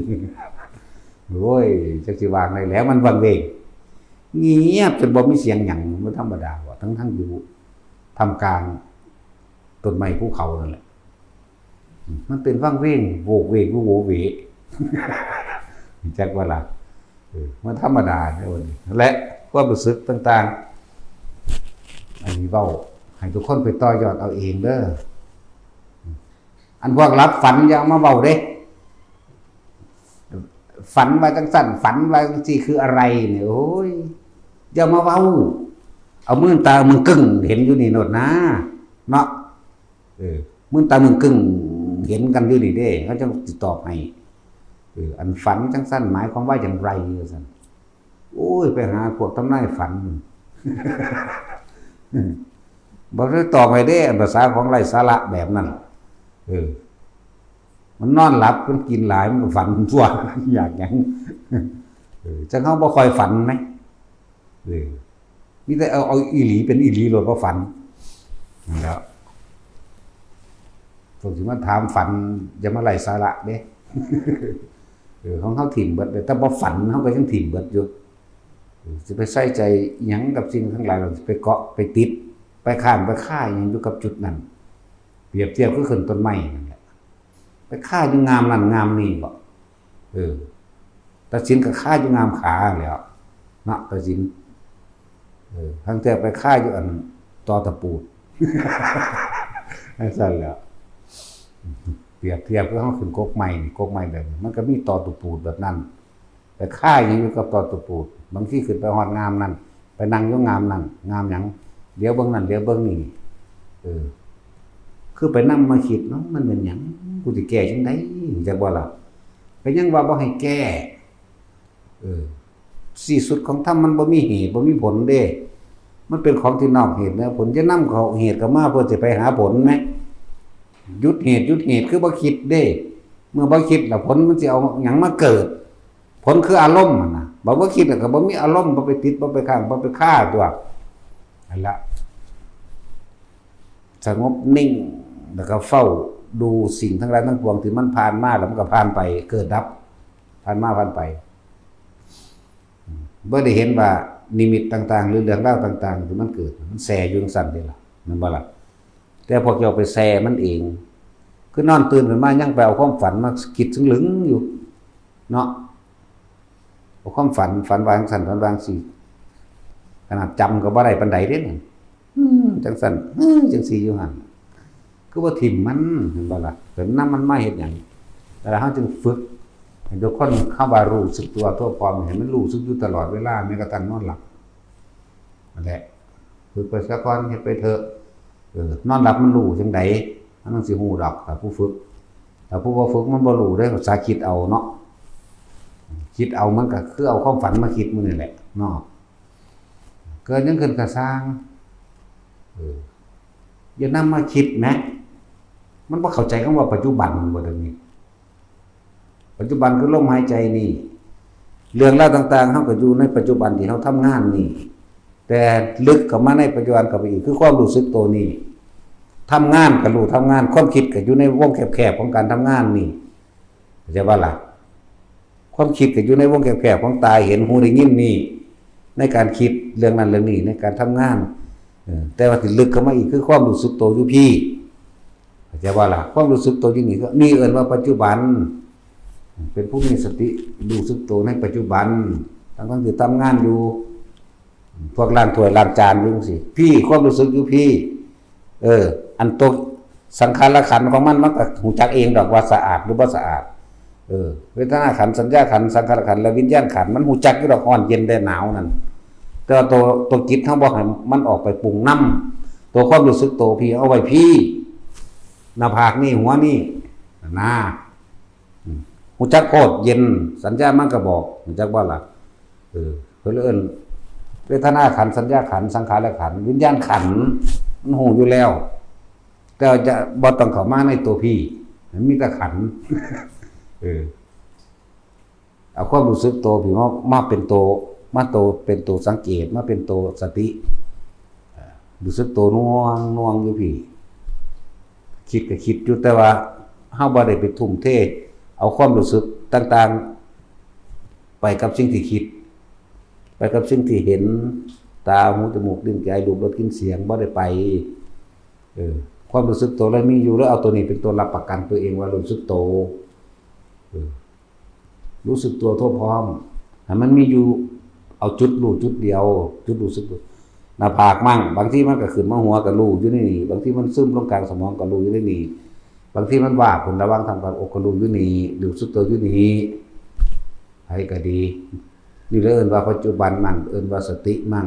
A: โอ้ยจักสิวางได้แล้วมันวังเวงเงียบจนบ่มีเสียงหยังมันธรรมดาว่าทั้งอยู่ทำกลางต้นไม้ภูเขานั่นแหละมันเป็นวังเวงโวกเวกโวเวจักว่าล่ะมันธรรมดาเด้อและความรู้สึกต่างๆอันนี้เว้าให้ทุกคนไปต่อยอดเอาเองเด้ออันพวกรับฝันอย่ามาเว้าเด้ฝันว่าจังซั่นฝันว่าจังซี่คืออะไรเนี่ยโอ้ยอย่ามาเว้าเอามือตามึงกึ่งเห็นอยู่นี่โนดนะเนาะมือตามึงกึ่งเห็นกันอยู่นี่เด้เขาจะติดตอบให้อันฝันจังซั่นหมายความว่าอย่างไรซั่นโอ้ยไปหาพวกทำนายฝันบ่ได้ตอบให้เด้ภาษาของไร้สาระแบบนั้นมันนอนหลับมันกินหลายมันฝันทั่วอยากหยังจังเฮาบ่ค่อยฝันมั้ยมีแต่เอาอีหลีเป็นอีหลีโลดบ่ฝันนั่นแหล้วพวกสิมาถามฝันอย่ามาไร้สาระเด้ของเฮาถิ่มเบิดแต่บ่ฝันเฮาก็ยังถิ่มเบิดอยู่สิไปใส่ใจหยังกับสิ่งทั้งหลายเราไปเกาะไปติดไปข้ามไปฆ่าหยังอยู่กับจุดนั้นเปรียบเทียบคือขึ้นต้นไม้นั่นแหละไปฆ่าอยู่งามนั่นงามนี่บ่ตัดสินก็ฆ่าอยู่งามขาแล้วเนาะตัดสินทั้งแต่ไปฆ่าอยู่อันตอตะปูดนั่นซั่นแล้วเปรียบเทียบคือเฮาขึ้นกกไม้แบบมันก็มีตอตะปูดแบบนั้นไปฆ่าหยังอยู่กับตอตะปูดบางทีขึ้นไปฮอดงามนั่นไปนั่งอยู่งามนั่นงามหยังเดี๋ยวเบิ่งนั่นเดี๋ยวเบิ่งนี่คือไปนั่งมาคิดเนาะมันเป็นหยังกูสิแก้จังได๋จักบ่ล่ะก็ยังว่าบ่ให้แก้ที่สุดของธรรมมันบ่มีเหตุบ่มีผลเด้มันเป็นของที่นอกเหตุนะผลจะนำเข้าเหตุเข้ามาเพื่อสิไปหาผลมั้ยหยุดเหตุคือบ่คิดเด้เมื่อบ่คิดแล้วผลมันสิเอาหยังมาเกิดผลคืออารมณ์น่ะบ่คิดแล้วก็บ่มีอารมณ์บ่ไปติดบ่ไปข้างบ่ไปฆ่าตัวนั่นล่ะสงบนิ่งแล้วก็เฝ้าดูสิ่งทั้งหลายทั้งปวงที่มันผ่านมาแล้วมันก็ผ่านไปเกิดดับผ่านมาผ่านไปบ่ได้เห็นว่านิมิตต่างๆหรือเรื่องราวต่างๆที่มันเกิดมันแซ่อยู่จังซั่นนี่ล่ะนั่นบ่ล่ะแต่พวกเจ้าไปแซ่มันเองคือนอนตื่นขึ้นมายังไปเอาความฝันมาคิดถึงหลึงอยู่เนาะเอาความฝันว่าจังซั่นฝันว่าจังซี่ขนาดจำก็บ่ได้ปานใดเด้นั่นจังซั่นจังซี่อยู่หั่นคือว่าถิ่มมันเห็นบ่ล่ะเพิ่นนำมันมาเฮ็ดหยังแต่เฮาจึงฝึกให้ทุกคนเข้าว่ารู้สึกตัวทั่วพร้อมให้มันรู้สึกอยู่ตลอดเวลาแม้กระทั่งนอนหลับนั่นแหละฝึกไปซะก่อนเฮ็ดไปเถอะนอนหลับมันรู้จังได๋มันสิฮู้ดอกถ้าผู้ฝึกถ้าผู้บ่ฝึกมันบ่รู้เด้ภาษาคิดเอาเนาะคิดเอามันก็คือเอาความฝันมาคิดมื้อนี่แหละเนาะเกิดยังขึ้นก็สร้างอย่านำมาคิดนะ มันบ่เข้าใจคำว่าปัจจุบันบ่ตรงนี้ปัจจุบันคือลมหายใจนี่เรื่องราวต่างๆเฮาก็อยู่ในปัจจุบันที่เฮาทำงานนี่แต่ลึกเข้ามาในปัจจุบันเข้าไปอีกคือความรู้สึกตัวนี้ทำงานก็รู้ทำงานความคิดก็อยู่ในวงแคบๆของการทำงานนี่เข้าใจบ่ล่ะความคิดก็อยู่ในวงแคบๆของตาเห็นหูได้ยินนี่ในการคิดเรื่องนั้นเรื่องนี้ในการทำงานแต่ว่าที่ลึกเข้ามาอีกคือความรู้สึกตัวอยู่พี่เข้าใจบ่ล่ะความรู้สึกตัวอยู่นี่ก็นี่เอิ้นว่าปัจจุบันเป็นผู้มีสติรู้สึกตัวในปัจจุบันทั้งที่ทำงานอยู่พวกล้างถ้วยล้างจานอยู่จังซี่พี่ความรู้สึกอยู่พี่อันตกสังขารขันธ์ของมันก็หูจักเองดอกว่าสะอาดหรือบ่สะอาดเวทนาขันธ์สัญญาขันธ์สังขารขันธ์และวิญญาณขันธ์มันหูจักอยู่ดอกร้อนเย็นได้หนาวนั่นแต่ตัวจิตเฮาบ่ให้มันออกไปปรุงนำตัวความรู้สึกตัวพี่เอาไว้พี่หน้าผากนี่หัวนี่นะหูจักโคตรเย็นสัญญามันก็บอกหูจักบ่ล่ะเพิ่นเอิ้นเวทนาขันธ์สัญญาขันธ์สังขารขันธ์วิญญาณขันธ์มันหูอยู่แล้วแต่จะบ่ต้องเข้ามาในตัวพี่มันมีแต่ขันธ์เอาความรู้สึกตัวพี่มาเป็นตัวเป็นตัวสังเกตมาเป็นตัวสติรู้สึกตัวน่วงอยู่พี่คิดก็คิดอยู่แต่ว่าเฮาบ่ได้ไปทุ่มเทเอาความรู้สึกต่างๆไปกับสิ่งที่คิดไปกับสิ่งที่เห็นตาหูจมูกลิ้นกายรูปรสกลิ่นเสียงบ่ได้ไปความรู้สึกตัวแล้วมีอยู่แล้วเอาตัวนี้เป็นตัวรับประกันตัวเองว่ารู้สึกตัวรู้สึกตัวทั่วพร้อมให้มันมีอยู่เอาจุดรู้จุดเดียวจุดรู้สึกตัวหน้าผากมั่งบางทีมันก็ขึ้นมาหัวก็รู้อยู่ในนี่บางทีมันซึมลงกลางสมองก็รู้อยู่ในนี่บางทีมันว่าผลระวังทำการอกก็รู้อยู่นี่รู้สึกตัวอยู่นี่ให้ก็ดีนี่เอิ้นว่าปัจจุบันมั่งเอิ้นว่าสติมั่ง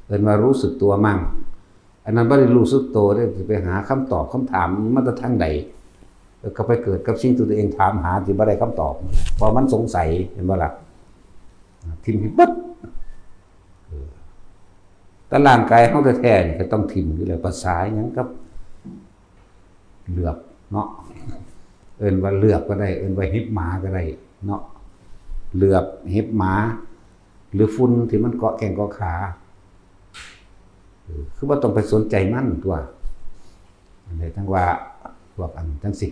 A: เอิ้นว่ารู้สึกตัวมั่งอันนั้นบ่ได้รู้สึกตัวได้ไปหาคำตอบคำถามมันจะทางใดก็ไปเกิดกับสิ่งตัวเองถามหาที่บ่ได้คำตอบเพราะมันสงสัยเห็นบ่ล่ะทิ่มปึ๊บแต่ร่างกายเฮาแท้ๆนี่ก็ต้องทิ่มอยู่แล้วภาษาหยังกับเหลือบเนาะเอิ้นว่าเหลือบก็ได้เอิ้นว่าหิบหมาก็ได้เนาะเหลือบหิบหมาหรือฝุ่นที่มันเกาะแข้งเกาะขาคือว่าต้องไปสนใจมันตัวอะไรทั้งว่าพวกอันทั้งสิ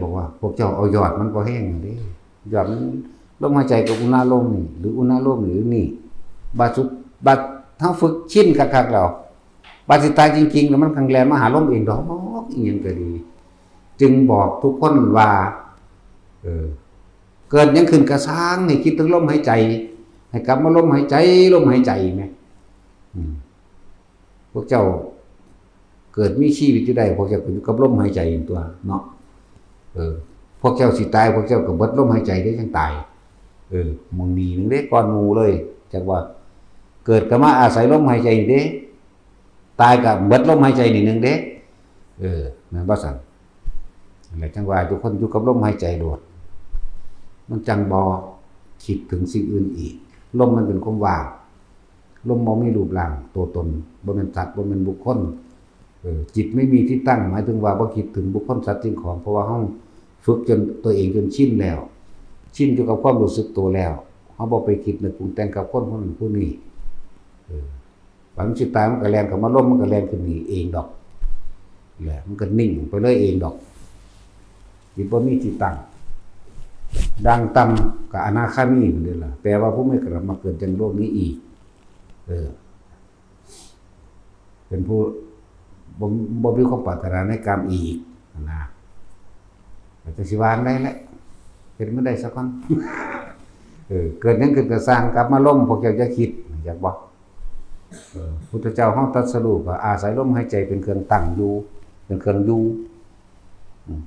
A: บอกว่าพวกเจ้าเอายอดมันก็แห้งดิยอดมันลมหายใจกับอุณาโลมนี่หรืออุณาโลมหรือนี่บาดสุดบาดทั้งฝึกชินคักๆแล้วบาดสิตายจริงๆแล้วมันขังแรงมหาลมเองดอกอีหยังก็ดี จึงบอกทุกคนว่าเกิดยังขึ้นกระซ้างให้คิดถึงลมหายใจให้กลับมาลมหายใจแม่พวกเจ้าเกิดมีชีวิตอยู่ได้พวกเจ้าก็อยู่กับลมหายใจตัวเนาะพวกเจ้าสิตายพวกเจ้าก็เบิดลมหายใจได้จังตายมึงนี่นึงเด้ก่อนหมู่เลยจักว่าเกิดก็มาอาศัยลมหายใจเด้ตายก็เบิดลมหายใจนี่นึงเด้นั่นบ่ซั่นอะไรจังว่าทุกคนอยู่กับลมหายใจโดดมันจังบ่คิดถึงสิ่งอื่นอีกลมมันเป็นความว่างลมบ่มีรูปร่างตัวตนบ่เป็นสัตว์บ่เป็นบุคคลจิตไม่มีที่ตั้งหมายถึงว่าบ่คิดถึงบุคคลสัตว์สิ่งของเพราะว่าเฮาฝึกจนตัวเองจนชินแล้วชินอยู่กับความรู้สึกตัวแล้วเฮาบ่ไปคิดนึกปรุงแต่งกับคนนั้นผู้นี้บางสิตายมันก็แล่นเข้ามาลมมันก็แล่นขึ้นนี่เองดอกแหละมันก็นิ่งไปเลยเองดอกจิตบ่มีที่ตั้งดังต่ำกับอนาคามีนั่นเด้ล่ะแปลว่าผู้ไม่กลับมาเกิดในโลกนี้อีกเป็นผู้บ่มีความปรารถนาในกรรมอีกนะแต่สิวางได้แหละเป็นไม่ได้สักคนเกิดยังเกิดกระสร้างกลับมาล่มพวกเจ้าจะคิดอยากบอกพุทธเจ้าห้องตรัสรู้ก็อาศัยลมหายใจเป็นเครื่องตั้งอยู่เป็นเครื่องอยู่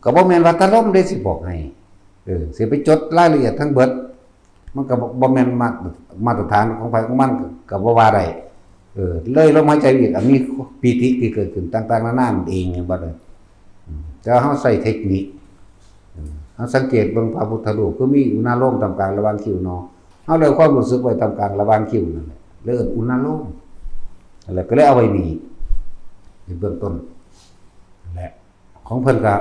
A: ก็บ่แม่นว่าตะลมได้สิบอกให้สิไปจดรายละเอียดทั้งเบิดมันก็บ่แม่นมาตรฐานของไผของมันก็บ่ว่าได้เลยลมหายใจอีกมีปีติที่เกิดขึ้นต่างๆนานาเองบ่ได้แต่เฮาใส่เทคนิคเฮาสังเกตเบิ่งพระพุทธรูปคือมีอุณาโลมตามกลางระหว่างคิ้วเนาะเฮาเลยความรู้สึกไว้ตามกลางระหว่างคิ้วนั่นแหละเลยอุณาโลมอะไรก็เลยเอาไว้นี่ในเบื้องต้น และของเพิ่นก็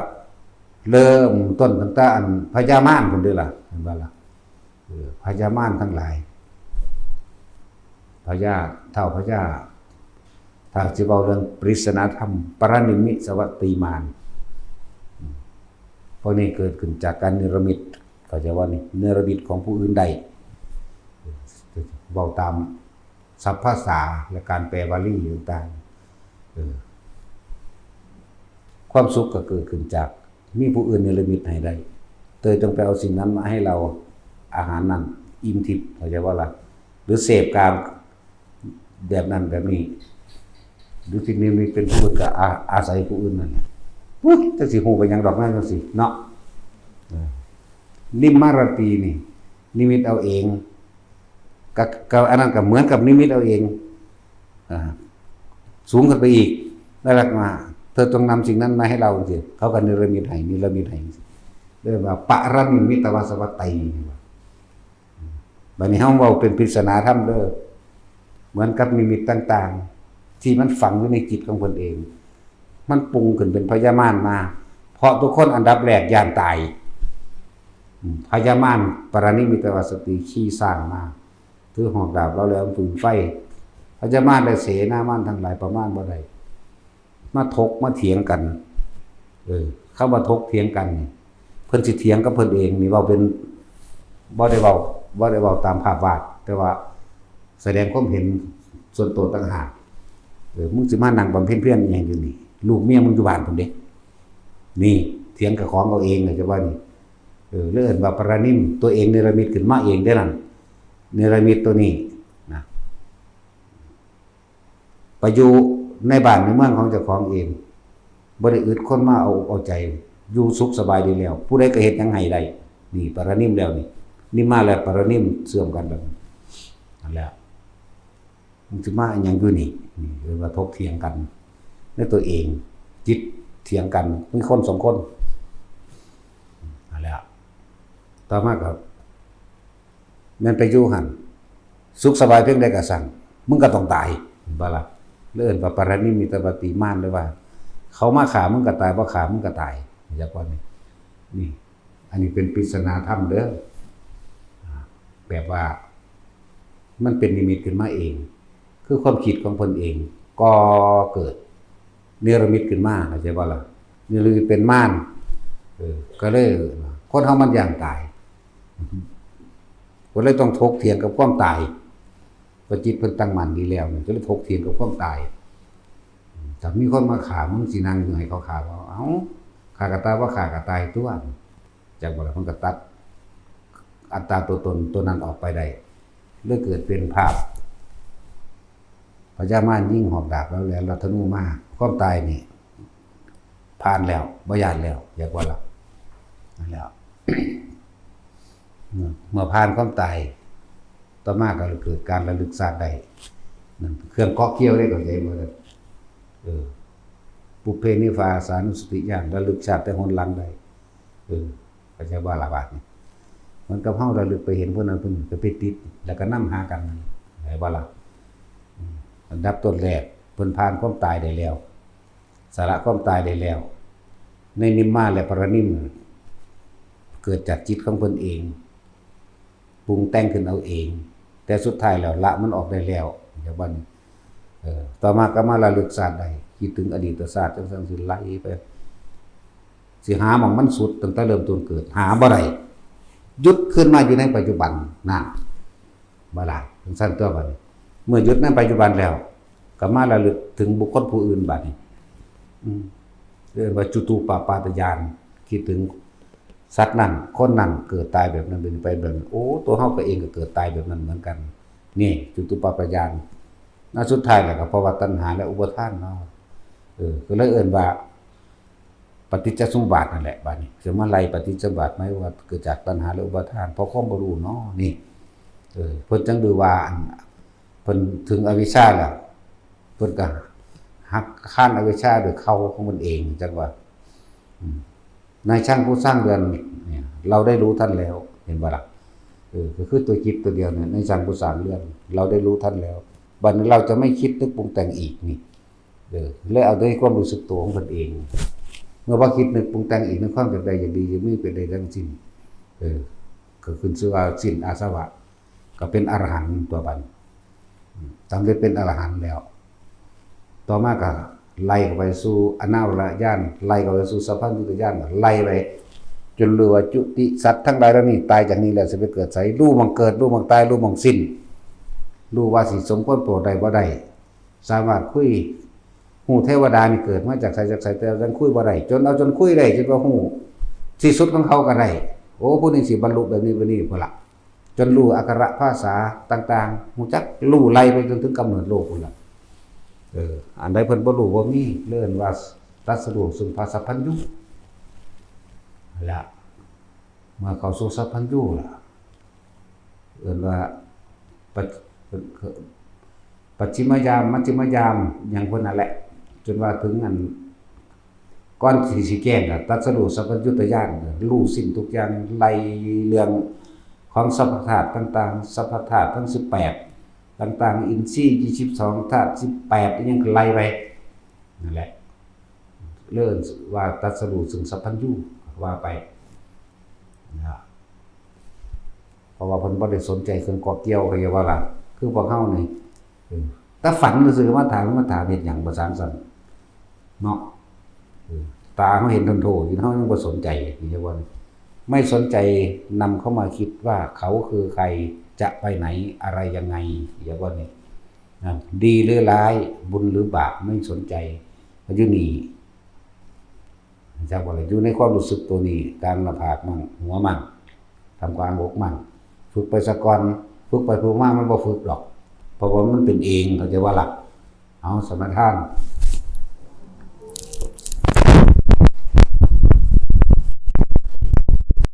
A: เริ่มต้นตั้งแต่อันพญามารพุ่นเด้อล่ะเห็นบ่ล่ะพญามารทั้งหลายพญาเท่าพญาถ้าสิเว้าเรื่องปริศนาธรรมปรนิมมิตสวัตติมารพวกนี้เกิดขึ้นจากการเนรมิตเขาจะว่านี่เนรมิตของผู้อื่นใดเว้าตามศัพท์ภาษาและการแปลวาลีต่างๆความสุขก็เกิดขึ้นจากมีผู้อื่นเนรมิตให้ได้เตยต้องไปเอาสิ่งนั้นมาให้เราอาหารนั้นอิ่มทิพย์เขาจะว่าล่ะหรือเสพการแบบนั้นแบบนี้หรือสิ่งนี้มีเป็นผู้อื่นก็อาศัยผู้อื่นนั่นจะสิฮู้ไปหยังดอกนั่นจังซี่เนาะนิมมารตีนี่นิมิตเอาเองกับอันนั้นก็เหมือนกับนิมิตเอาเองสูงขึ้นไปอีกได้รักมาเธอต้องนำสิ่งนั้นมาให้เราสิเขาก็เนรมิตให้เรียกว่าปรนิมมิตวาสวัตติบัดนี้เฮาเว้าเป็นปริศนาธรรมเด้อเหมือนกับนิมิตต่างๆที่มันฝังอยู่ในจิตของเพิ่นเองมันปรุงขึ้นเป็นพญามารมาเพราะทุกคนอันดับแรกย่านตายพญามารปรนิมิตวาสติขี้สร้างมาถือหอกดาบเราแล้วฝืนไฟพญามารได้เสนามารทั้งหลายประมาณบ่ได้มาถกมาเถียงกันเข้ามาถกเถียงกันเพิ่นสิเถียงกับเพิ่นเองนี่เว้าเป็นบ่ได้เว้าตามภาพวาดแต่ว่าแสดงความเห็นส่วนตัวต่างหากมึงสิมานั่งบำเพ็ญเพียรอีหยังอยู่นี่ลูกเมียมึงอยู่บ้านพุ่นเด้นี่เถียงกับของเอาเองเลยจะว่านี่เรื่องว่าปรนิมตัวเองเนรมิตขึ้นมาเองได้นั่นเนรมิตตัวนี้นะไปอยู่ในบ้านในเมืองของเจ้าของเองบ่ได้อึดคนมาเอาใจอยู่สุขสบายดีแล้วผู้ใดก็เฮ็ดหยังให้ได้นี่ปรนิมแล้วนี่นิมมาแล้วปรนิมเสื่อมกันแบบนั่นแหละมันสิมาหยังอยู่นี่เรียกว่าถกเถียงกันในตัวเองจิตเถียงกันมีคนสองคนนั่นแหละต่อมาก็แม่นไปอยู่หั่นสุขสบายเพียงใดก็สั่งมึงก็ต้องตายบ่ล่ะเรื่องว่าปรนิมมิตวาติมารเลยว่าเขามาฆ่ามึงก็ตายบ่ฆ่ามึงก็ตายจักว่านี่อันนี้เป็นปริศนาธรรมเด้อแบบว่ามันเป็นนิมิตขึ้นมาเองคือความคิดของเพิ่นเองก็เกิดเนรมิตขึ้นมาเข้าใจบ่ล่ะนี่เลยเป็นมารก็เลยคนเฮามันย่างตายก็เลยต้องถกเถียงกับความตายว่าจิตเพิ่นตั้งมั่นดีแล้วก็เลยถกเถียงกับความตายถ้ามีคนมาฆ่ามึงสินั่งอยู่ให้เขาฆ่าว่าเอ้าฆ่าก็ตายว่าฆ่าก็ตายตัวจักบ่ล่ะเพิ่นก็ตัดอัตตาตัวตนตัวนั้นออกไปได้เลยเกิดเป็นภาพพญามารยิ่งหอกดาบแล้วรัตนูมาความตายนี่ผ่านแล้วบ่ย้านแล้วอยากว่าล่ะนั่นแล้ว เมื่อผ่านความตายต่อมาก็เกิดการระลึกชาติได้นั่นเครื่องเกาะเกี่ยวได้ก็ใจบ่ได้ปุเพนิวาสานุสติญาณระลึกชาติแต่หนหลังได้ก็จะว่าละบาดนี่มันกับเฮาระลึกไปเห็นเพิ่นนั้นเพิ่นก็ไปติดแล้วก็นำหากันได้บ่ล่ะอันดับต้นแรกเพิ่นผ่านความตายได้แล้วสละความตายได้แล้วในนิมมาและปรนิมเกิดจากจิตของเพิ่นเองปรุงแต่งขึ้นเอาเองแต่สุดท้ายแล้วละมันออกได้แล้วอย่างว่านี้ต่อมาก็มาระลึกชาติได้คิดถึงอดีตชาติจังซั่นสิไหลไปสิหาหม่องมันสุดตั้งแต่เริ่มต้นเกิดหาบ่ได้หยุดขึ้นมาอยู่ในปัจจุบันนั่นบ่ล่ะจังซั่นตัวบัดนี้เมื่อหยุดในปัจจุบันแล้วก็มาระลึกถึงบุคคลผู้อื่นบัดนี้เรียกว่าจุตูปปาตญาณคิดถึงสัตว์นั้นคนนั้นเกิดตายแบบนั้นเป็นไปแบบนั้นโอ้ตัวเฮาก็เองก็เกิดตายแบบนั้นเหมือนกันนี่จุตูปปาตญาณสุดท้ายแล้วก็ภวตัณหาและอุปาทานเนาะก็เลยเอิ้นว่าปฏิจจสมุปบาทนั่นแหละบัดนี้จะมาไล่ปฏิจจสมุปบาทมั้ยว่าเกิดจากตัณหาและอุปาทานเพราะความบ่รู้เนาะนี่เพิ่นจังดูว่าเพิ่นถึงอวิชชาแล้วเพิ่นก็หักข้านอวิชชาด้วยเขาของมันเองจังว่านายช่างผู้สร้างเรือนเนี่ยเราได้รู้ท่านแล้วเห็นบ่ล่ะก็คือตัวจิตตัวเดียวเนี่ยนายช่างผู้สร้างเรือนเราได้รู้ท่านแล้วบัดนี้เราจะไม่คิดนึกปรุงแต่งอีกนี่เลยเอาด้วยความรู้สึกตัวของตนเอง เมื่อว่าคิดนึกปรุงแต่งอีกในความอยากได้อย่างดีอย่างมีเป็นได้ทั้งสิ้นก็ขึ้นชื่อว่าสิ้นอาสวะก็เป็นอรหันต์ตัวบัดตามที่เป็นอรหันต์แล้วต่อมาก็ไล่เข้าไปสู่อนาวรญาณไล่เข้าไปสู่สัพพัญญุตญาณไล่ไปจนรู้ว่าจุติสัตว์ทั้งหลายเหล่านี้ตายจากนี้แล้วสิไปเกิดไสรู้บังเกิดรู้บังตายรู้บังสิ้นรู้ว่าสิสมควรโปรดได้บ่ได้สามารถคุยฮู้เทวดานี่เกิดมาจากไสแต่จังคุยบ่ได้จนคุยได้จนว่าฮู้ที่สุดของเขาก็ได้โอ้ผู้นี้สิบรรลุแบบนี้พุ่นล่ะจนรู้อักขระภาษาต่างๆฮู้จักรู้ไล่ไปจนถึงกำเนิดโลกพุ่นล่ะอันใดเพิ่นบ่รู้บ่มีเลื่อนว่าตัสรู้ซึ่งพระสัพพัญญูล่ะเมื่อเข้าสู่สัพพัญญูล่ะเอิ้นว่าปัจฉิมยามมัชฌิมยามหยังเพิ่นนั่นแหละจนว่าถึงอันก่อนที่สิแจ้งก็ตัสรู้สัพพัญญุตญาณรู้สิ้นทุกอย่างไล่เรื่องของสัพพธาตุต่างๆสัพพธาตุทั้ง18ต่างๆอินทรีย์22ธาตุ18อีหยังก็ไล่ไปนั่นแหละเริ่มว่าตัสรู้ซึ่งสัพพัญญูว่าไปนะเพราะว่าเพิ่นบ่ได้สนใจเครื่องก่อเกี่ยวก็อย่าว่าล่ะคือพวกเฮานี่ถ้าฝันซื่อๆมาถามเฮ็ดหยังบ่สร้างสรรค์เนาะตาเฮาเห็นทนโทอยู่เฮายังบ่สนใจอย่าว่าไม่สนใจนำเข้ามาคิดว่าเขาคือใครจะไปไหนอะไรยังไงอย่าว่านี่ดีหรือร้ายบุญหรือบาปไม่สนใจอยู่นี่จากว่าอยู่ในความรู้สึกตัวนี้กลางหน้าผากมั่งหัวมั่งทำกลางอกมั่งฝึกไปสักก่อนฝึกไปฝึกมามันบ่ฝึกหรอกเพราะว่ามันเป็นเองเขาจะว่าล่ะเอาสมทาน